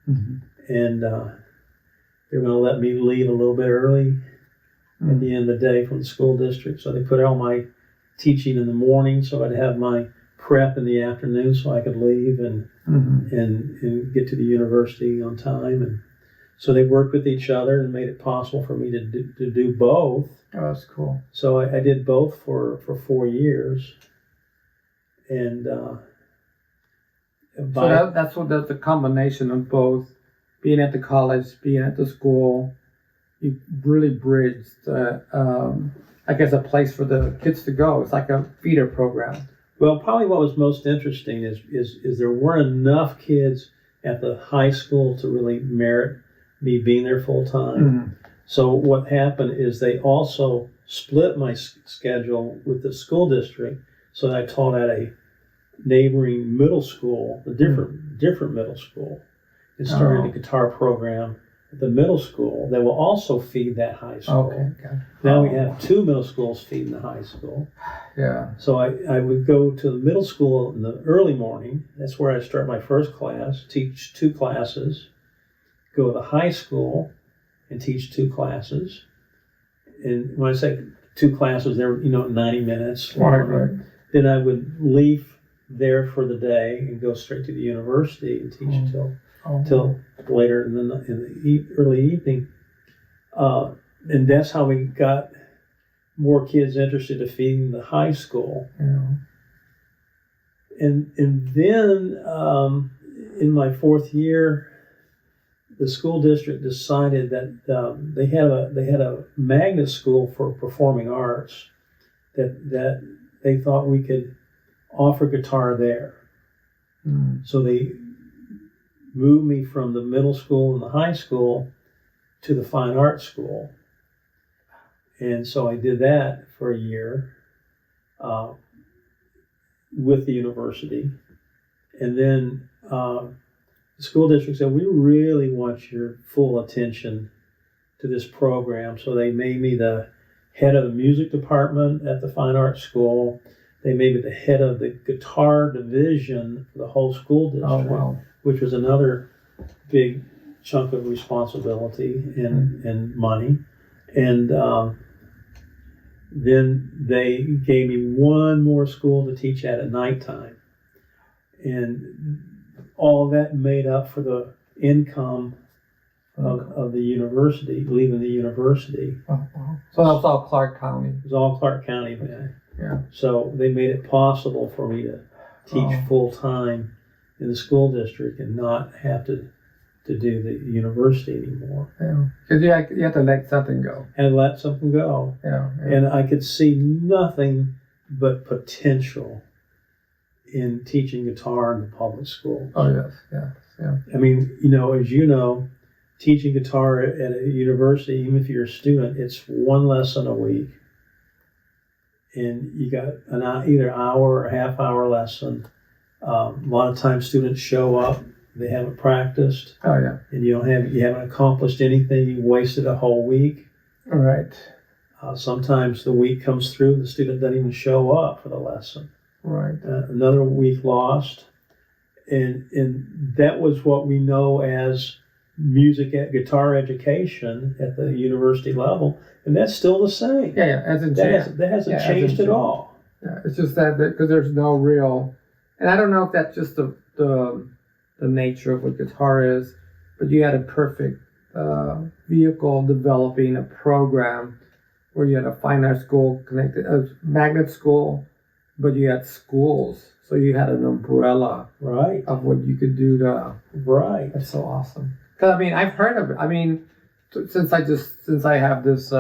[SPEAKER 1] Mm-hmm.
[SPEAKER 2] And they were going to let me leave a little bit early at the end of the day from the school district. So they put all my teaching in the morning, so I'd have my prep in the afternoon so I could leave and get to the university on time. And so they worked with each other and made it possible for me to do both.
[SPEAKER 1] Oh, that's cool.
[SPEAKER 2] So I did both for 4 years. And
[SPEAKER 1] so that's the combination of both being at the college, being at the school. You really bridged, I guess, a place for the kids to go. It's like a feeder program.
[SPEAKER 2] Well, probably what was most interesting is there weren't enough kids at the high school to really merit me being there full time.
[SPEAKER 1] Mm-hmm.
[SPEAKER 2] So what happened is they also split my schedule with the school district, so that I taught at a neighboring middle school, a different middle school, and started a guitar program at the middle school that will also feed that high school.
[SPEAKER 1] Okay.
[SPEAKER 2] Now we have 2 middle schools feeding the high school.
[SPEAKER 1] Yeah.
[SPEAKER 2] So I would go to the middle school in the early morning. That's where I start my first class, teach 2 classes, go to the high school and teach 2 classes. And when I say 2 classes, they're 90 minutes.
[SPEAKER 1] Right.
[SPEAKER 2] Then I would leave there for the day and go straight to the university and teach till later in the early evening. And that's how we got more kids interested in feeding the high school.
[SPEAKER 1] Yeah.
[SPEAKER 2] And then in my 4th year, the school district decided that they had a magnet school for performing arts that they thought we could offer guitar there.
[SPEAKER 1] Mm.
[SPEAKER 2] So they moved me from the middle school and the high school to the fine arts school. And so I did that for a year with the university. And then the school district said, "We really want your full attention to this program." So they made me the head of the music department at the fine arts school. They made me the head of the guitar division for the whole school district, which was another big chunk of responsibility and money. And then they gave me one more school to teach at nighttime. And all of that made up for the income of the university, leaving the university.
[SPEAKER 1] Oh, wow. So that was all Clark County.
[SPEAKER 2] It was all Clark County, man.
[SPEAKER 1] Yeah.
[SPEAKER 2] So they made it possible for me to teach full time in the school district and not have to do the university anymore.
[SPEAKER 1] Yeah. Because you have to let something go.
[SPEAKER 2] And let something go.
[SPEAKER 1] Yeah.
[SPEAKER 2] And I could see nothing but potential in teaching guitar in the public schools.
[SPEAKER 1] Oh, yes, yes, yeah.
[SPEAKER 2] I mean, as you know, teaching guitar at a university, even if you're a student, it's one lesson a week. And you got either hour or half-hour lesson. A lot of times students show up, they haven't practiced.
[SPEAKER 1] Oh, yeah.
[SPEAKER 2] And you haven't accomplished anything, you wasted a whole week.
[SPEAKER 1] All right.
[SPEAKER 2] Sometimes the week comes through, the student doesn't even show up for the lesson.
[SPEAKER 1] Right.
[SPEAKER 2] Another week lost. And that was what we know as guitar education at the university level, and that's still the same.
[SPEAKER 1] Yeah,
[SPEAKER 2] that hasn't changed at all.
[SPEAKER 1] Yeah, it's just that because there's no real, and I don't know if that's just the nature of what guitar is, but you had a perfect vehicle developing a program where you had a fine art school connected, a magnet school, but you had schools, so you had an umbrella
[SPEAKER 2] right
[SPEAKER 1] of what you could do to.
[SPEAKER 2] Right.
[SPEAKER 1] That's so awesome. Because I've heard of it. I mean, since I have this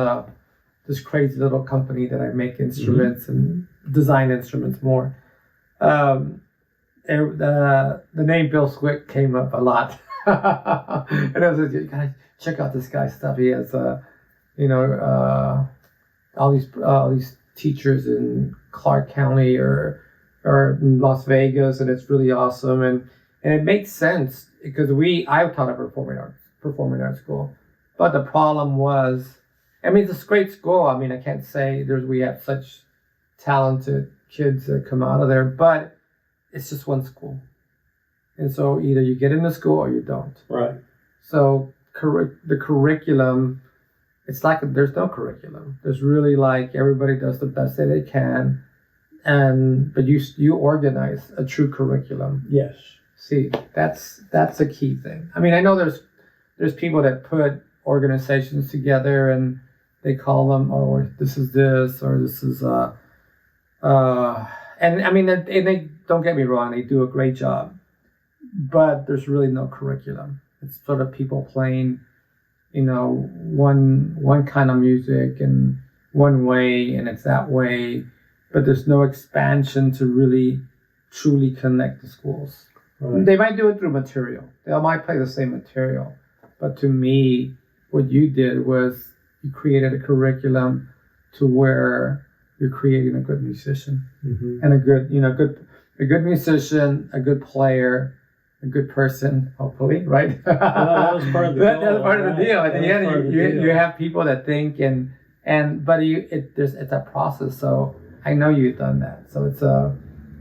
[SPEAKER 1] crazy little company that I make instruments and design instruments more. The name Bill Swick came up a lot, and I was like, you gotta check out this guy's stuff. He has all these teachers in Clark County or in Las Vegas, and it's really awesome, and it makes sense because I taught at performing arts school, but the problem was, it's a great school. I can't say we have such talented kids that come out of there, but it's just one school, and so either you get into school or you don't.
[SPEAKER 2] Right. So
[SPEAKER 1] the curriculum, it's like there's no curriculum. There's really like everybody does the best that they can, but you organize a true curriculum.
[SPEAKER 2] Yes.
[SPEAKER 1] See, that's a key thing. I know there's people that put organizations together and they call them, this is this, or this is and they don't get me wrong, they do a great job, but there's really no curriculum. It's sort of people playing, one kind of music and one way, and it's that way, but there's no expansion to really truly connect the schools. Right. They might do it through material. They might play the same material. But to me, what you did was you created a curriculum to where you're creating a good musician and a good musician, a good player, a good person, hopefully, right?
[SPEAKER 2] Well, that was part of the
[SPEAKER 1] That was part of the deal. At the end, you have people that think but it's a process. So I know you've done that. So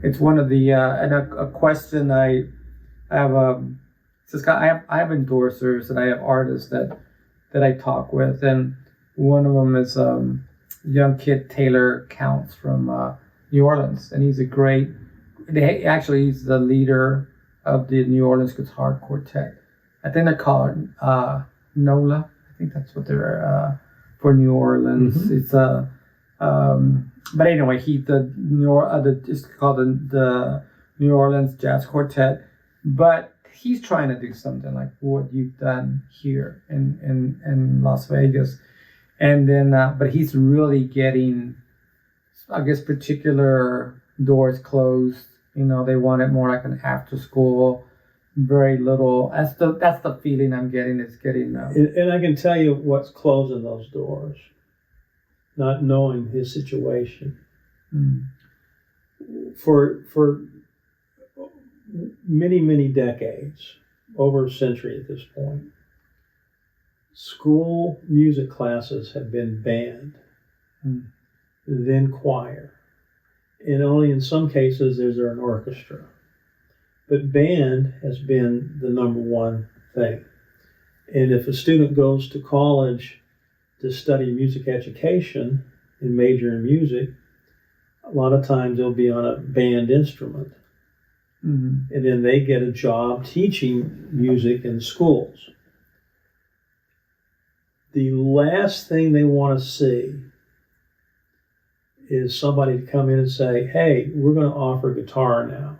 [SPEAKER 1] it's one of the and a question I have I have endorsers and I have artists that I talk with, and one of them is young kid Taylor Counts from New Orleans, and he's he's the leader of the New Orleans Guitar Quartet. I think they're called NOLA. I think that's what they're for New Orleans. It's but anyway, it's called the New Orleans Jazz Quartet. But he's trying to do something like what you've done here in Las Vegas, and then but he's really getting, I guess, particular doors closed. They want it more like an after school, very little. That's the feeling I'm getting. It's getting.
[SPEAKER 2] And I can tell you what's closing those doors. Not knowing his situation. For many decades, over a century at this point, school music classes have been band, then choir, and only in some cases is there an orchestra. But band has been the number one thing. And if a student goes to college to study music education and major in music, a lot of times they'll be on a band instrument. And then they get a job teaching music in schools. The last thing they want to see is somebody to come in and say, hey, we're going to offer guitar now.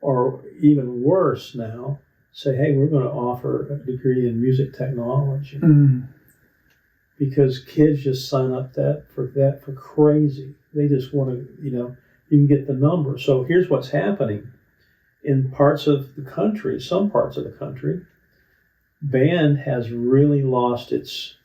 [SPEAKER 2] Or even worse now, say, hey, we're going to offer a degree in music technology. Because kids just sign up for crazy. They just want to, you can get the number. So here's what's happening. In parts of the country, some parts of the country, band has really lost its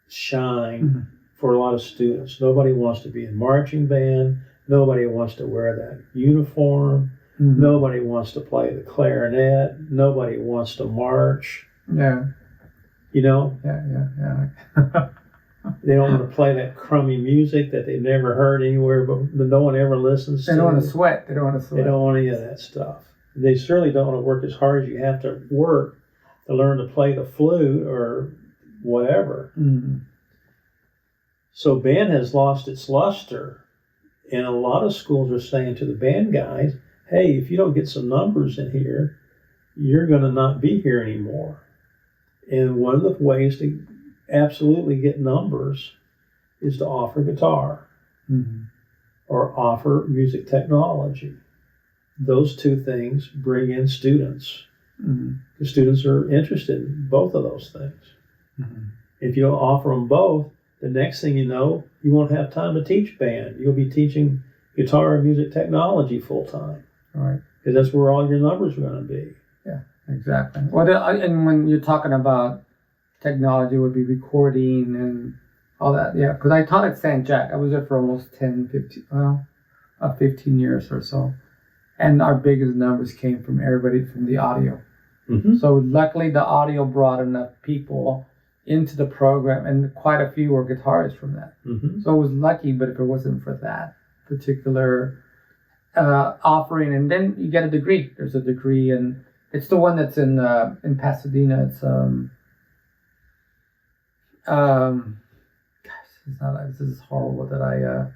[SPEAKER 2] shine for a lot of students. Nobody wants to be in marching band. Nobody wants to wear that uniform. Nobody wants to play the clarinet. Nobody wants to march.
[SPEAKER 1] Yeah.
[SPEAKER 2] You know?
[SPEAKER 1] Yeah.
[SPEAKER 2] They don't want to play that crummy music that they've never heard anywhere, but no one ever listens to.
[SPEAKER 1] They don't want to sweat. They don't want to sweat.
[SPEAKER 2] They don't want any of that stuff. They certainly don't want to work as hard as you have to work to learn to play the flute or whatever. So band has lost its luster. And a lot of schools are saying to the band guys, hey, if you don't get some numbers in here, you're going to not be here anymore. And one of the ways to absolutely get numbers is to offer guitar or offer music technology. Those two things bring in students. The students are interested in both of those things. If you don't offer them both, the next thing you know, you won't have time to teach band. You'll be teaching guitar and music technology full time.
[SPEAKER 1] Right.
[SPEAKER 2] Because that's where all your numbers are going to be.
[SPEAKER 1] Yeah, exactly. Well, and when you're talking about technology, would be recording and all that. Yeah, because I taught at St. Jack. I was there for almost 15 years or so. And our biggest numbers came from everybody from the audio. So luckily the audio brought enough people into the program, and quite a few were guitarists from that. So it was lucky, but if it wasn't for that particular offering, and then you get a degree. There's a degree, and it's the one that's in Pasadena. It's this is horrible that I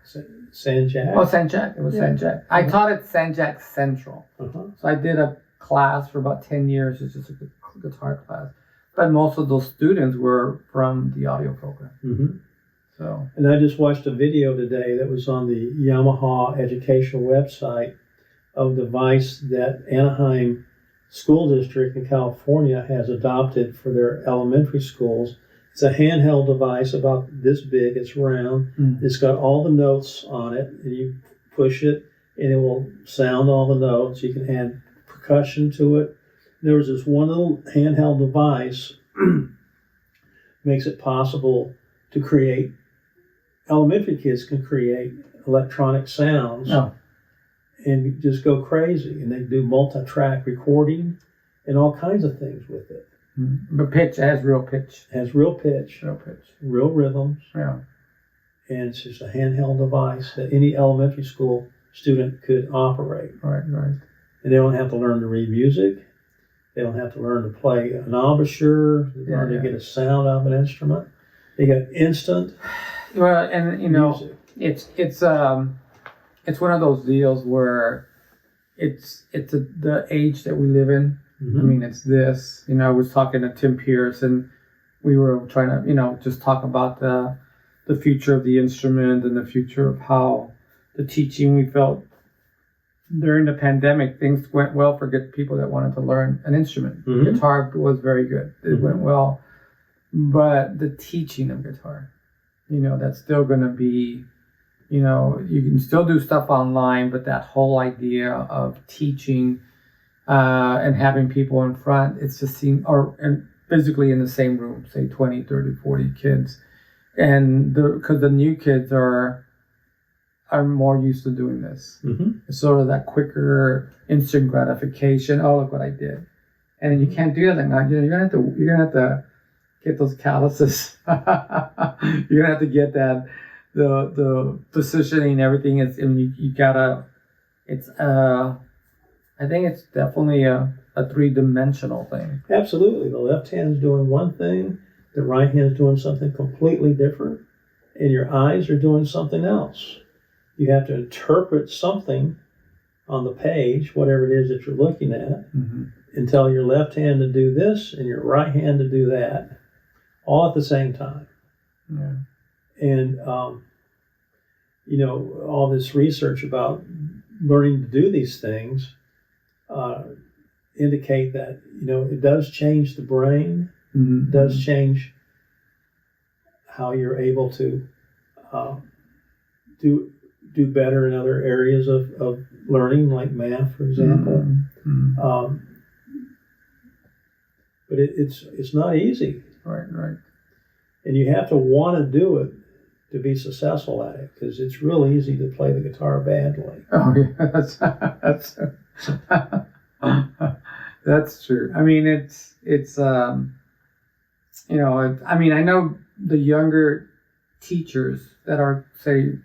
[SPEAKER 2] St. Jack.
[SPEAKER 1] Oh, St. Jack. It was St. Jack. I taught at St. Jack Central. So I did a class for about 10 years. It's just a guitar class. But most of those students were from the audio program. So.
[SPEAKER 2] And I just watched a video today that was on the Yamaha educational website of a device that Anaheim School District in California has adopted for their elementary schools. It's a handheld device about this big. It's round. It's got all the notes on it, and you push it, and it will sound all the notes. You can add percussion to it. There was this one little handheld device makes it possible to create, elementary kids can create electronic sounds and just go crazy. And they do multi-track recording and all kinds of things with it.
[SPEAKER 1] But pitch, it has real pitch.
[SPEAKER 2] It has real pitch.
[SPEAKER 1] Real pitch.
[SPEAKER 2] Real rhythms.
[SPEAKER 1] Yeah.
[SPEAKER 2] And it's just a handheld device that any elementary school student could operate.
[SPEAKER 1] Right.
[SPEAKER 2] And they don't have to learn to read music. They don't have to learn to play an embouchure, learn to get a sound out of an instrument. They got instant.
[SPEAKER 1] Well, and you know,
[SPEAKER 2] music.
[SPEAKER 1] it's one of those deals where it's the age that we live in. I mean, it's this. You know, I was talking to Tim Pierce, and we were trying to, just talk about the future of the instrument and the future of how the teaching. We felt during the pandemic, things went well for good people that wanted to learn an instrument. Guitar was very good. It went well. But the teaching of guitar, that's still going to be, you can still do stuff online, but that whole idea of teaching and having people in front, it's just and physically in the same room, say 20, 30, 40 kids. And because the new kids are more used to doing this. It's sort of that quicker, instant gratification. Oh, look what I did. And you can't do that now. You're gonna have to get those calluses. You're gonna have to get that the positioning, everything is. You gotta. It's I think it's definitely a 3-dimensional thing.
[SPEAKER 2] Absolutely, the left hand's doing one thing, the right hand's doing something completely different, and your eyes are doing something else. You have to interpret something on the page, whatever it is that you're looking at, and tell your left hand to do this and your right hand to do that, all at the same time. And, all this research about learning to do these things indicate that, it does change the brain, it does change how you're able to do better in other areas of learning, like math, for example. But it's not easy.
[SPEAKER 1] Right.
[SPEAKER 2] And you have to want to do it to be successful at it, because it's real easy to play the guitar badly.
[SPEAKER 1] Oh yeah, that's true. I mean, it's I mean, I know the younger teachers that are, say,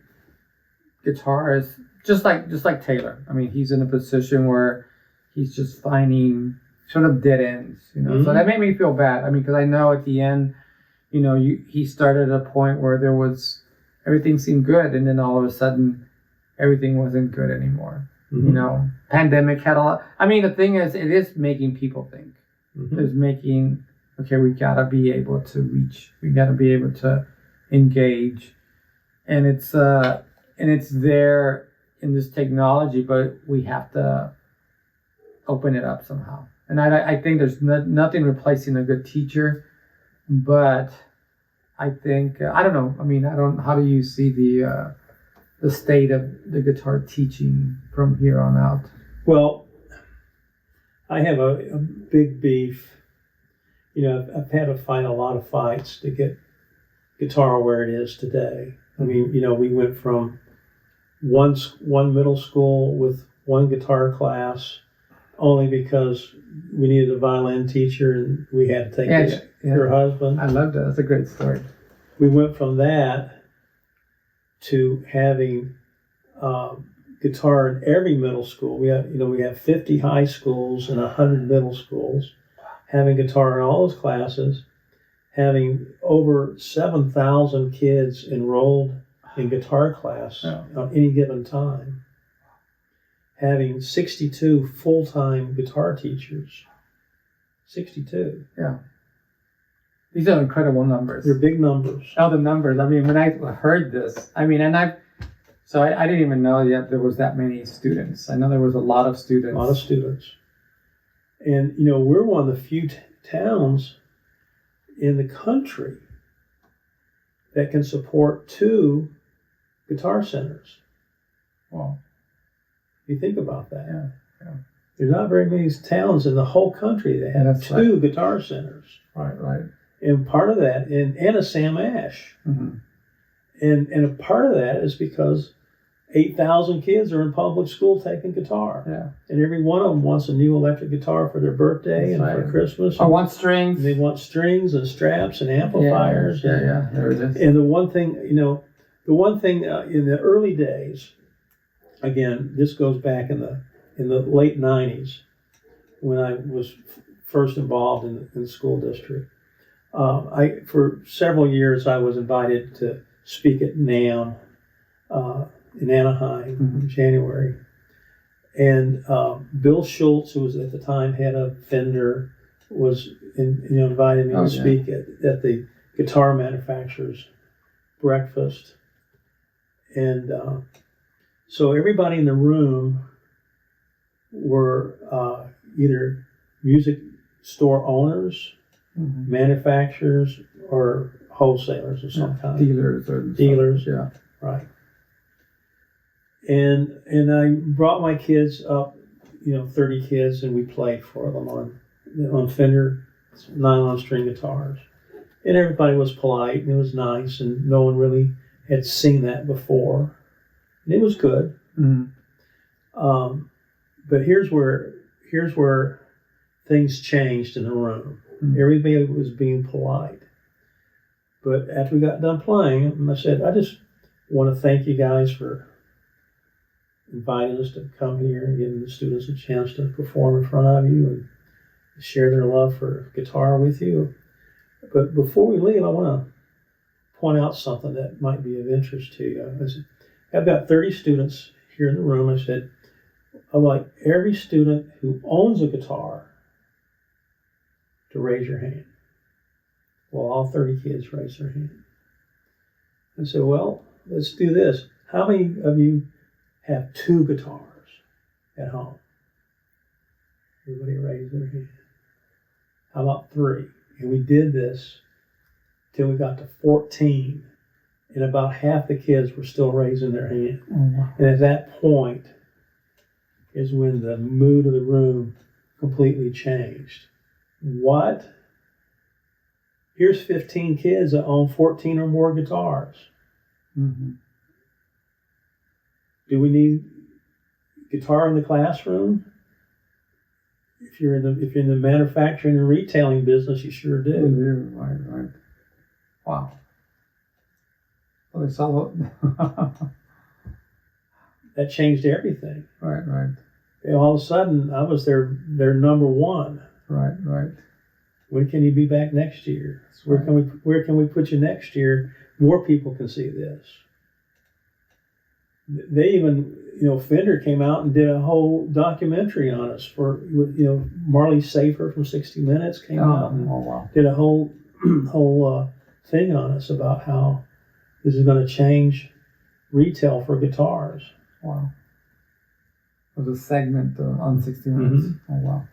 [SPEAKER 1] guitarists, just like Taylor. I mean, he's in a position where he's just finding sort of dead ends, So that made me feel bad. I mean, because I know at the end, he started at a point where everything seemed good, and then all of a sudden, everything wasn't good anymore. Pandemic had a lot. I mean, the thing is, it is making people think. It's making, okay, we gotta be able to reach. We gotta be able to engage, and it's there in this technology, but we have to open it up somehow. And I think there's nothing replacing a good teacher, but I think I don't know. I mean, how do you see the state of the guitar teaching from here on out?
[SPEAKER 2] Well, I have a big beef. I've had to fight a lot of fights to get guitar where it is today. I mean, we went from one middle school with one guitar class only because we needed a violin teacher and we had to take her husband.
[SPEAKER 1] I love that. That's a great story.
[SPEAKER 2] We went from that to having guitar in every middle school. We have 50 high schools and 100 middle schools, having guitar in all those classes, having over 7,000 kids enrolled in guitar class on any given time, having 62 full-time guitar teachers. 62.
[SPEAKER 1] Yeah. These are incredible numbers.
[SPEAKER 2] They're big numbers.
[SPEAKER 1] Oh, the numbers. I mean, when I heard this, I didn't even know yet there was that many students. I know there was a lot of students.
[SPEAKER 2] A lot of students. And, we're one of the few towns in the country that can support 2 guitar centers.
[SPEAKER 1] Wow.
[SPEAKER 2] You think about that.
[SPEAKER 1] Yeah.
[SPEAKER 2] There's not very many towns in the whole country that have 2 guitar centers.
[SPEAKER 1] Right.
[SPEAKER 2] And part of that, and a Sam Ash.
[SPEAKER 1] Mm-hmm.
[SPEAKER 2] And a part of that is because 8,000 kids are in public school taking guitar.
[SPEAKER 1] Yeah.
[SPEAKER 2] And every one of them wants a new electric guitar for their birthday for Christmas.
[SPEAKER 1] I want strings.
[SPEAKER 2] And they want strings and straps and amplifiers.
[SPEAKER 1] Yeah. There it is.
[SPEAKER 2] And the one thing, in the early days, again, this goes back in the late 90s when I was first involved in the school district. For several years, I was invited to speak at NAMM in Anaheim in January. And Bill Schultz, who was at the time head of Fender, invited me to speak at the guitar manufacturers breakfast. And so everybody in the room were either music store owners, manufacturers, or wholesalers of some kind. Dealers.
[SPEAKER 1] Yeah.
[SPEAKER 2] Right. And I brought my kids up, 30 kids, and we played for them on Fender nylon string guitars. And everybody was polite, and it was nice, and no one really had seen that before. And it was good. But here's where things changed in the room. Everybody was being polite. But after we got done playing, I said, I just want to thank you guys for inviting us to come here and giving the students a chance to perform in front of you and share their love for guitar with you. But before we leave, I want to point out something that might be of interest to you. I said, I've got 30 students here in the room. I said, I'd like every student who owns a guitar to raise your hand. Well, all 30 kids raised their hand. I said, well, let's do this. How many of you have 2 guitars at home? Everybody raised their hand. How about 3? And we did this till we got to 14. and about half the kids were still raising their hand.
[SPEAKER 1] Oh, wow.
[SPEAKER 2] And at that point is when the mood of the room completely changed. What? Here's 15 kids that own 14 or more guitars.
[SPEAKER 1] Mm-hmm.
[SPEAKER 2] Do we need guitar in the classroom? If you're in the manufacturing and retailing business, you sure do.
[SPEAKER 1] Right. Wow. Well, it's all
[SPEAKER 2] That changed everything.
[SPEAKER 1] right.
[SPEAKER 2] And all of a sudden, I was their number one.
[SPEAKER 1] Right.
[SPEAKER 2] When can you be back next year? Where can we put you next year? More people can see this. They even, Fender came out and did a whole documentary on us for, Marley Safer from 60 Minutes came out and did a whole thing on us about how this is going to change retail for guitars.
[SPEAKER 1] Wow. It was a segment on 60 Minutes.
[SPEAKER 2] Mm-hmm.
[SPEAKER 1] Oh, wow.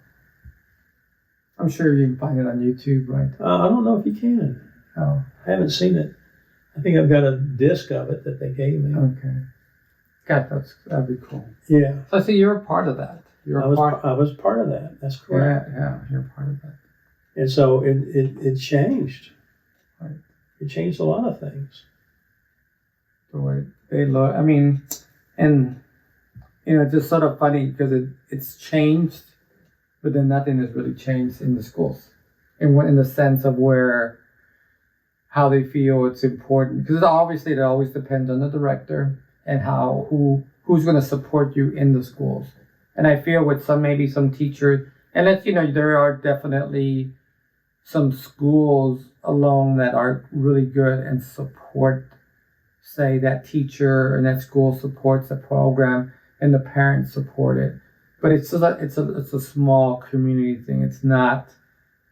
[SPEAKER 1] I'm sure you can find it on YouTube, right?
[SPEAKER 2] I don't know if you can.
[SPEAKER 1] Oh.
[SPEAKER 2] I haven't seen it. I think I've got a disc of it that they gave me.
[SPEAKER 1] Okay. God, that'd be cool.
[SPEAKER 2] Yeah.
[SPEAKER 1] So I see you're a part of that.
[SPEAKER 2] I was part of that. That's correct.
[SPEAKER 1] Yeah, you're part of that.
[SPEAKER 2] And so it changed.
[SPEAKER 1] Right.
[SPEAKER 2] It changed a lot of things.
[SPEAKER 1] The way they look. I mean, and it's just sort of funny because it's changed, but then nothing has really changed in the schools, in the sense of how they feel it's important. Because obviously it always depends on the director and who's going to support you in the schools. And I feel with maybe some teachers, and there are definitely some schools alone that are really good and support, say, that teacher, and that school supports the program and the parents support it. But it's a small community thing. It's not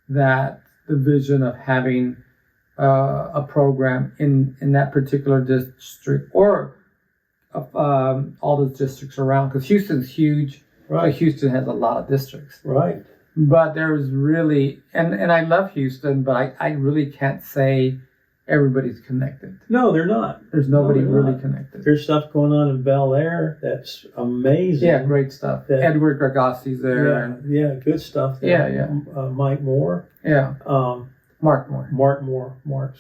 [SPEAKER 1] that the vision of having a program in that particular district or all the districts around, because Houston's huge.
[SPEAKER 2] Right.
[SPEAKER 1] So Houston has a lot of districts.
[SPEAKER 2] Right.
[SPEAKER 1] But there's really, and I love Houston, but I really can't say everybody's connected.
[SPEAKER 2] No, they're not.
[SPEAKER 1] There's nobody really connected.
[SPEAKER 2] There's stuff going on in Bel Air that's amazing.
[SPEAKER 1] Yeah, great stuff. Edward Gargassi's there.
[SPEAKER 2] Yeah, good stuff there.
[SPEAKER 1] Yeah.
[SPEAKER 2] Mike Moore.
[SPEAKER 1] Yeah. Mark Moore.
[SPEAKER 2] Mark.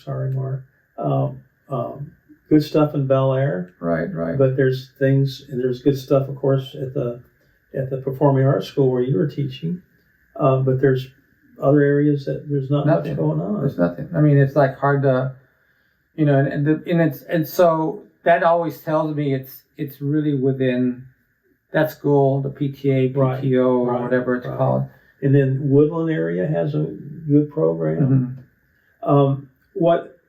[SPEAKER 2] Good stuff in Bel Air.
[SPEAKER 1] Right.
[SPEAKER 2] But there's good stuff, of course, at the Performing Arts School where you were teaching. But there's other areas that there's not much going on.
[SPEAKER 1] There's nothing. I mean, it's like hard to, and so that always tells me it's really within that school, the PTA, PTO, or whatever it's called.
[SPEAKER 2] And then Woodland area has a good program. Mm-hmm.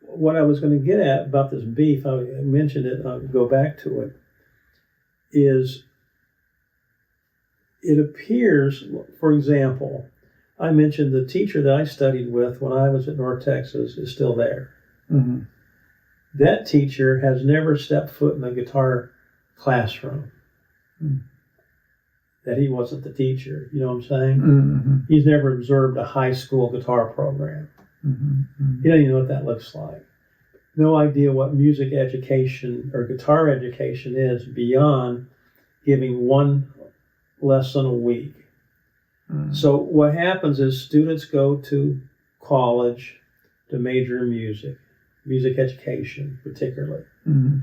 [SPEAKER 2] What I was going to get at about this beef, I mentioned it, I'll go back to it, is it appears, for example, I mentioned the teacher that I studied with when I was at North Texas is still there.
[SPEAKER 1] Mm-hmm.
[SPEAKER 2] That teacher has never stepped foot in a guitar classroom. Mm. That he wasn't the teacher, you know what I'm saying?
[SPEAKER 1] Mm-hmm.
[SPEAKER 2] He's never observed a high school guitar program.
[SPEAKER 1] Mm-hmm.
[SPEAKER 2] He doesn't even know what that looks like. No idea what music education or guitar education is beyond giving one lesson a week. Mm-hmm. So what happens is students go to college to major in music education particularly. Mm-hmm.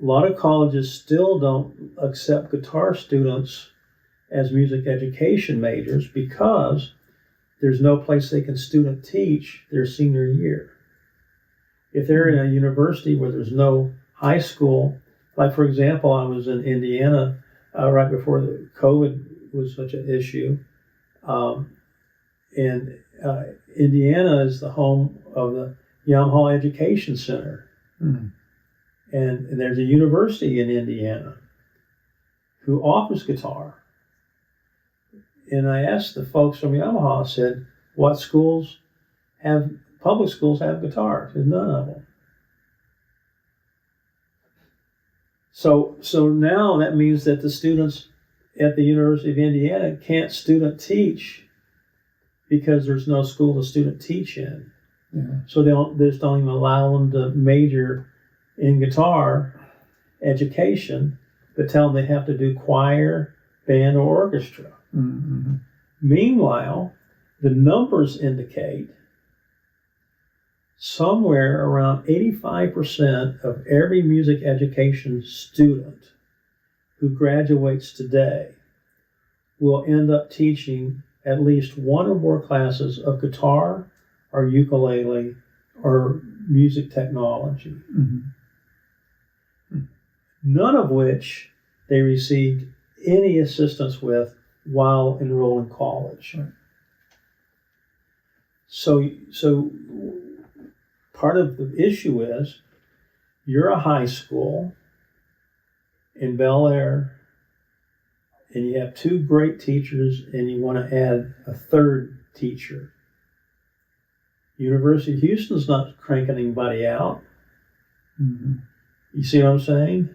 [SPEAKER 2] A lot of colleges still don't accept guitar students as music education majors because there's no place they can student teach their senior year. If they're in a university where there's no high school, like for example, I was in Indiana right before the COVID was such an issue, and Indiana is the home of the Yamaha Education Center. Mm-hmm. And there's a university in Indiana who offers guitar. And I asked the folks from Yamaha, I said, what public schools have guitars? There's none of them. So now that means that the students at the University of Indiana can't student teach because there's no school to student teach in.
[SPEAKER 1] Yeah.
[SPEAKER 2] So they just don't even allow them to major in guitar education, but tell them they have to do choir, band, or orchestra.
[SPEAKER 1] Mm-hmm.
[SPEAKER 2] Meanwhile, the numbers indicate somewhere around 85% of every music education student who graduates today will end up teaching at least one or more classes of guitar or ukulele or music technology.
[SPEAKER 1] Mm-hmm.
[SPEAKER 2] None of which they received any assistance with while enrolled in college.
[SPEAKER 1] Right.
[SPEAKER 2] So part of the issue is you're a high school in Bel Air and you have two great teachers and you want to add a third teacher. University of Houston's not cranking anybody out.
[SPEAKER 1] Mm-hmm.
[SPEAKER 2] You see what I'm saying?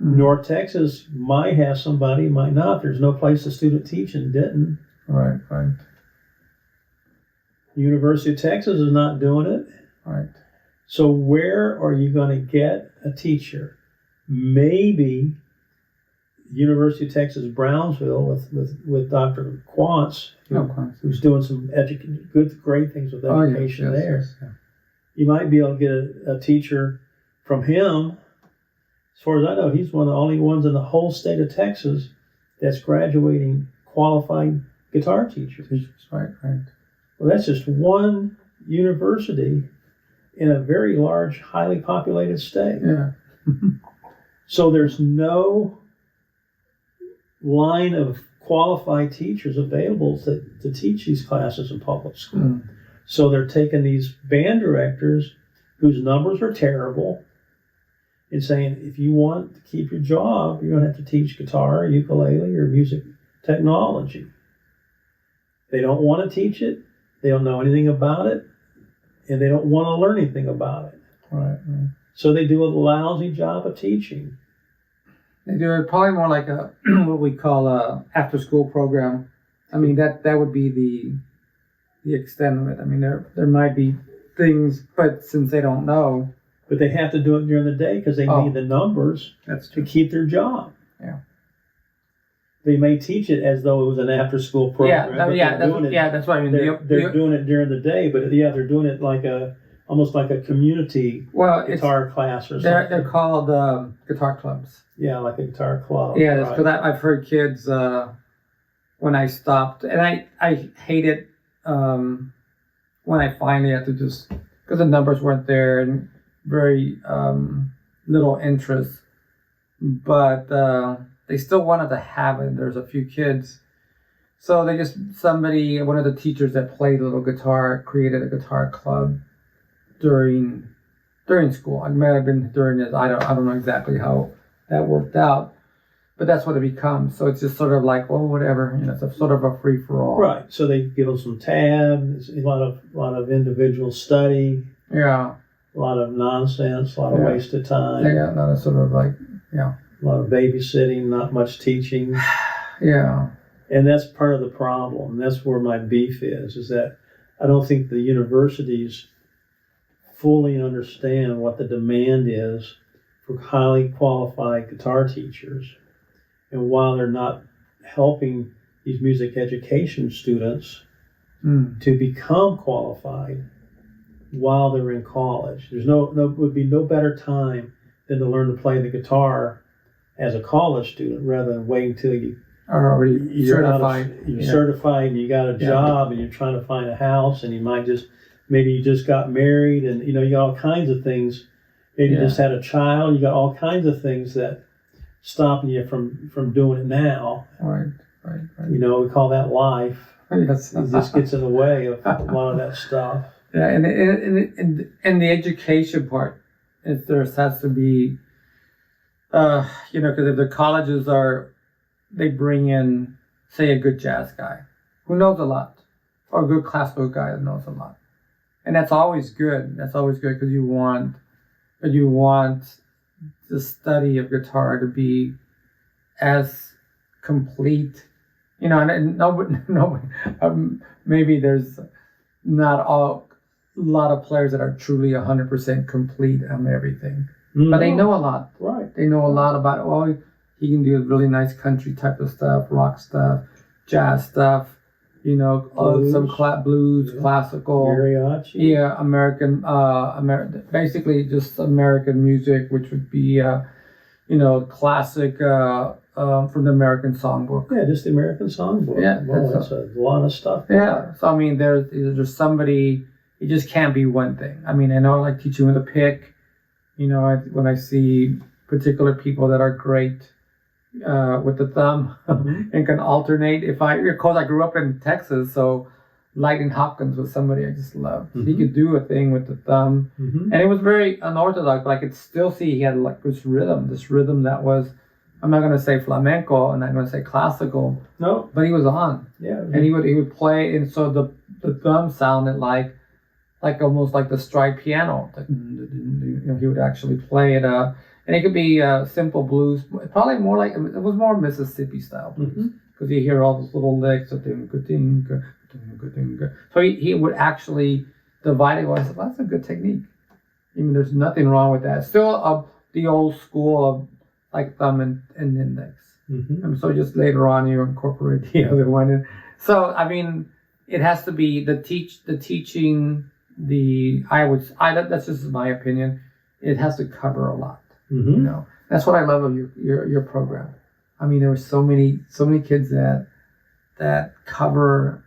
[SPEAKER 1] Mm-hmm.
[SPEAKER 2] North Texas might have somebody, might not. There's no place the student teach in Denton.
[SPEAKER 1] Right.
[SPEAKER 2] University of Texas is not doing it.
[SPEAKER 1] Right.
[SPEAKER 2] So where are you going to get a teacher? Maybe University of Texas Brownsville with Dr. Quantz, who's doing some great things with education there.
[SPEAKER 1] Yes, yeah.
[SPEAKER 2] You might be able to get a teacher from him. As far as I know, he's one of the only ones in the whole state of Texas that's graduating qualified guitar teachers.
[SPEAKER 1] Right.
[SPEAKER 2] Well, that's just one university in a very large, highly populated state.
[SPEAKER 1] Yeah.
[SPEAKER 2] So there's no line of qualified teachers available to teach these classes in public school.
[SPEAKER 1] Mm.
[SPEAKER 2] So they're taking these band directors whose numbers are terrible and saying, if you want to keep your job, you're going to have to teach guitar, ukulele, or music technology. They don't want to teach it. They don't know anything about it. And they don't want to learn anything about it.
[SPEAKER 1] Right.
[SPEAKER 2] So they do a lousy job of teaching.
[SPEAKER 1] They do it probably more like a what we call a after-school program. I mean, that would be the extent of it. I mean, there might be things, but since they don't know,
[SPEAKER 2] but they have to do it during the day because they need the numbers to keep their job.
[SPEAKER 1] Yeah.
[SPEAKER 2] They may teach it as though it was an after-school program.
[SPEAKER 1] That's what I mean.
[SPEAKER 2] They're doing it during the day, but they're doing it like almost like a community guitar class or something.
[SPEAKER 1] They're called guitar clubs.
[SPEAKER 2] Yeah, like a guitar club.
[SPEAKER 1] Yeah, that's because I've heard kids when I stopped, and I hate it when I finally had to just, because the numbers weren't there and very little interest, but they still wanted to have it. There's a few kids, so one of the teachers that played a little guitar created a guitar club during school. It might have been during it. I don't know exactly how that worked out, but that's what it becomes. So it's just sort of like, well, whatever, it's a sort of a free for all.
[SPEAKER 2] Right. So they give them some tabs, a lot of individual study.
[SPEAKER 1] Yeah.
[SPEAKER 2] A lot of nonsense, a lot of waste of time.
[SPEAKER 1] Yeah. No, it's sort of like, yeah.
[SPEAKER 2] A lot of babysitting, not much teaching.
[SPEAKER 1] Yeah.
[SPEAKER 2] And that's part of the problem. That's where my beef is that I don't think the universities fully understand what the demand is for highly qualified guitar teachers. And while they're not helping these music education students to become qualified while they're in college, would be no better time than to learn to play the guitar as a college student rather than waiting until you
[SPEAKER 1] are already certified.
[SPEAKER 2] You're certified and you got a job and you're trying to find a house and maybe you just got married and you got all kinds of things. Maybe you just had a child. You got all kinds of things that stopping you from doing it now.
[SPEAKER 1] Right.
[SPEAKER 2] We call that life.
[SPEAKER 1] Yes.
[SPEAKER 2] It just gets in the way of a lot of that stuff.
[SPEAKER 1] Yeah, and the education part, there has to be, because if the colleges they bring in, say, a good jazz guy who knows a lot, or a good classical guy that knows a lot, and that's always good. That's always good because you want the study of guitar to be as complete, and nobody maybe there's not all lot of players that are truly 100% complete on everything.
[SPEAKER 2] Mm-hmm.
[SPEAKER 1] But they know a lot.
[SPEAKER 2] Right.
[SPEAKER 1] They know a lot about, well, he can do really nice country type of stuff, rock stuff, jazz stuff, you know,
[SPEAKER 2] Blues.
[SPEAKER 1] some blues, classical.
[SPEAKER 2] Mariachi.
[SPEAKER 1] Yeah, basically just American music, which would be, you know, classic from the American Songbook.
[SPEAKER 2] Yeah, just the American Songbook.
[SPEAKER 1] Yeah,
[SPEAKER 2] well, that's a lot of stuff.
[SPEAKER 1] Yeah, so I mean, there's somebody. It just can't be one thing. I mean, I know I like teaching with a pick. You know, when I see particular people that are great with the thumb and can alternate. Of course, I grew up in Texas, so Lightning Hopkins was somebody I just loved. He could do a thing with the thumb, and it was very unorthodox. But I could still see he had like this rhythm that was. I'm not going to say flamenco, I'm not going to say classical. No, but he was on. Yeah, and he would play, and so the thumb sounded like almost like the stride piano. You know, he would actually play it, and it could be simple blues, probably more like it was more Mississippi style blues because you hear all those little licks of ding. So he would actually divide it. Well, I said, well, that's a good technique. I mean, there's nothing wrong with that. Still the old school of like thumb and index. And so just later on you incorporate the other one. And so I mean, it has to be the teaching. That's just my opinion. It has to cover a lot. You know, that's what I love of your program. I mean, there were so many kids that cover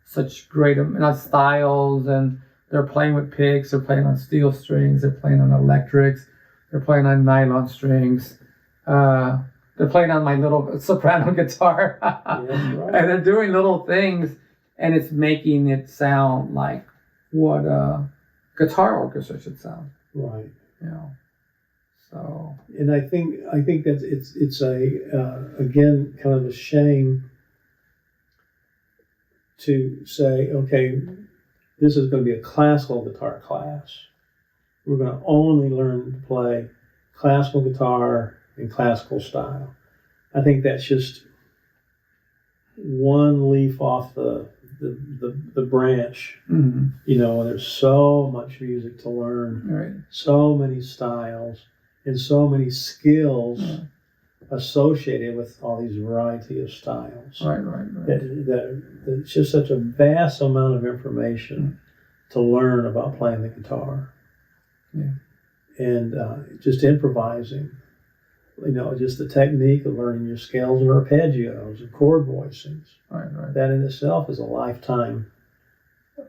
[SPEAKER 1] such great styles, and they're playing with picks, they're playing on steel strings, they're playing on electrics, they're playing on nylon strings, they're playing on my little soprano guitar, right. And they're doing little things, and it's making it sound like what a guitar orchestra should sound. Right. You know. So.
[SPEAKER 2] And I think that it's again kind of a shame to say, okay, this is going to be a classical guitar class. We're going to only learn to play classical guitar in classical style. I think that's just one leaf off the branch. You know, there's so much music to learn, right. So many styles, and so many skills associated with all these variety of styles. Right. That it's just such a vast amount of information to learn about playing the guitar. Yeah. And just improvising. You know, just the technique of learning your scales and arpeggios and chord voicings. Right. That in itself is a lifetime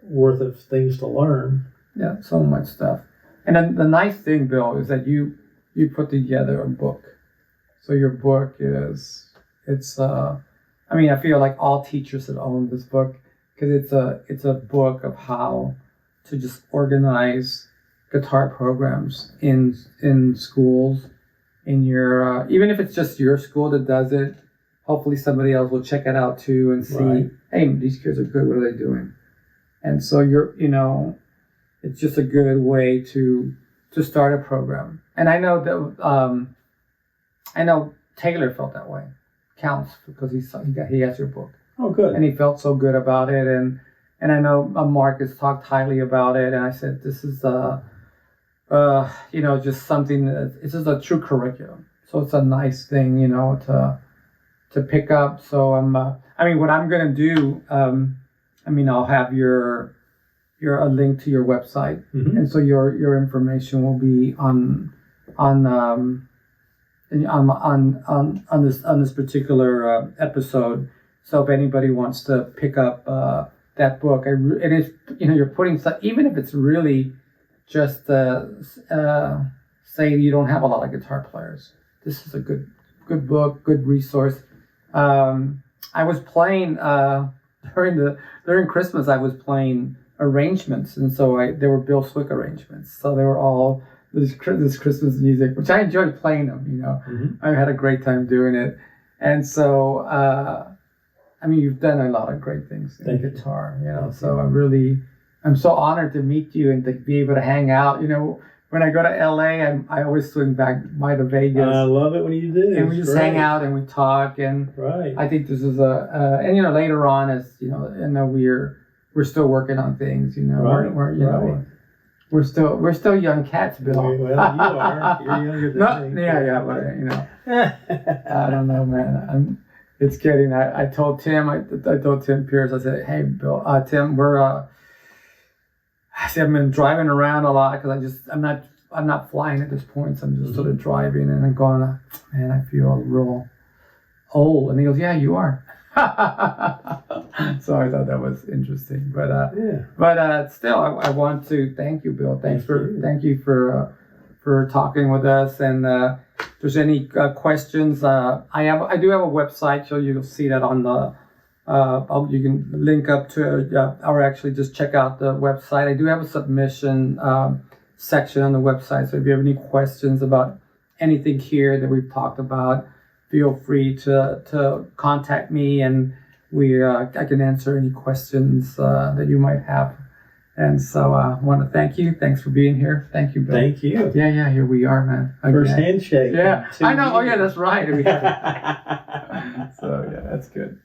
[SPEAKER 2] worth of things to learn.
[SPEAKER 1] Yeah, so much stuff. And then the nice thing, Bill, is that you put together a book. So your book I mean, I feel like all teachers should own this book because it's a book of how to just organize guitar programs in schools. In your even if it's just your school that does it, hopefully somebody else will check it out too and see, hey, these kids are good, what are they doing? And so it's just a good way to start a program. And I know that I know Taylor felt that way. Counts because he has your book.
[SPEAKER 2] Oh, good.
[SPEAKER 1] And he felt so good about it, and I know Marcus talked highly about it, and I said this is just something that it's just a true curriculum. So it's a nice thing, to pick up. So what I'm gonna do, I'll have a link to your website, and so your information will be on this particular episode. So if anybody wants to pick up that book, it is you're putting stuff, even if it's really just say you don't have a lot of guitar players. This is a good book, good resource. I was playing during Christmas. I was playing arrangements, and so they were Bill Swick arrangements. So they were all this Christmas music, which I enjoyed playing them. I had a great time doing it, and so you've done a lot of great things in guitar. So I'm so honored to meet you and to be able to hang out. When I go to LA, I always swing back by to Vegas.
[SPEAKER 2] I love it when you do.
[SPEAKER 1] And we just hang out and we talk. And I think this is and later on, as I know we're we're still working on things. You know,
[SPEAKER 2] Right,
[SPEAKER 1] we're you know.
[SPEAKER 2] right.
[SPEAKER 1] We're still young cats, Bill.
[SPEAKER 2] Well, you are. You're younger than
[SPEAKER 1] No,
[SPEAKER 2] me.
[SPEAKER 1] yeah, but you know, I don't know, man. It's getting. I told Tim. I told Tim Pierce. I said, "Hey, Bill, Tim, I said I've been driving around a lot because I'm not flying at this point. So I'm just sort of driving, and I'm going, man, I feel real old." And he goes, "Yeah, you are." So I thought that was interesting, but still, I want to thank you, Bill. Thank you for talking with us. And if there's any questions, I do have a website, so you'll see that on the. You can link up to or actually just check out the website. I do have a submission section on the website, so if you have any questions about anything here that we've talked about, feel free to contact me, and I can answer any questions that you might have. And so I want to thank you. Thanks for being here. Thank you, Bill.
[SPEAKER 2] Thank you.
[SPEAKER 1] Yeah, here we are, man.
[SPEAKER 2] First handshake.
[SPEAKER 1] Yeah, I know. Oh, yeah,
[SPEAKER 2] years.
[SPEAKER 1] that's right. So, yeah, that's good.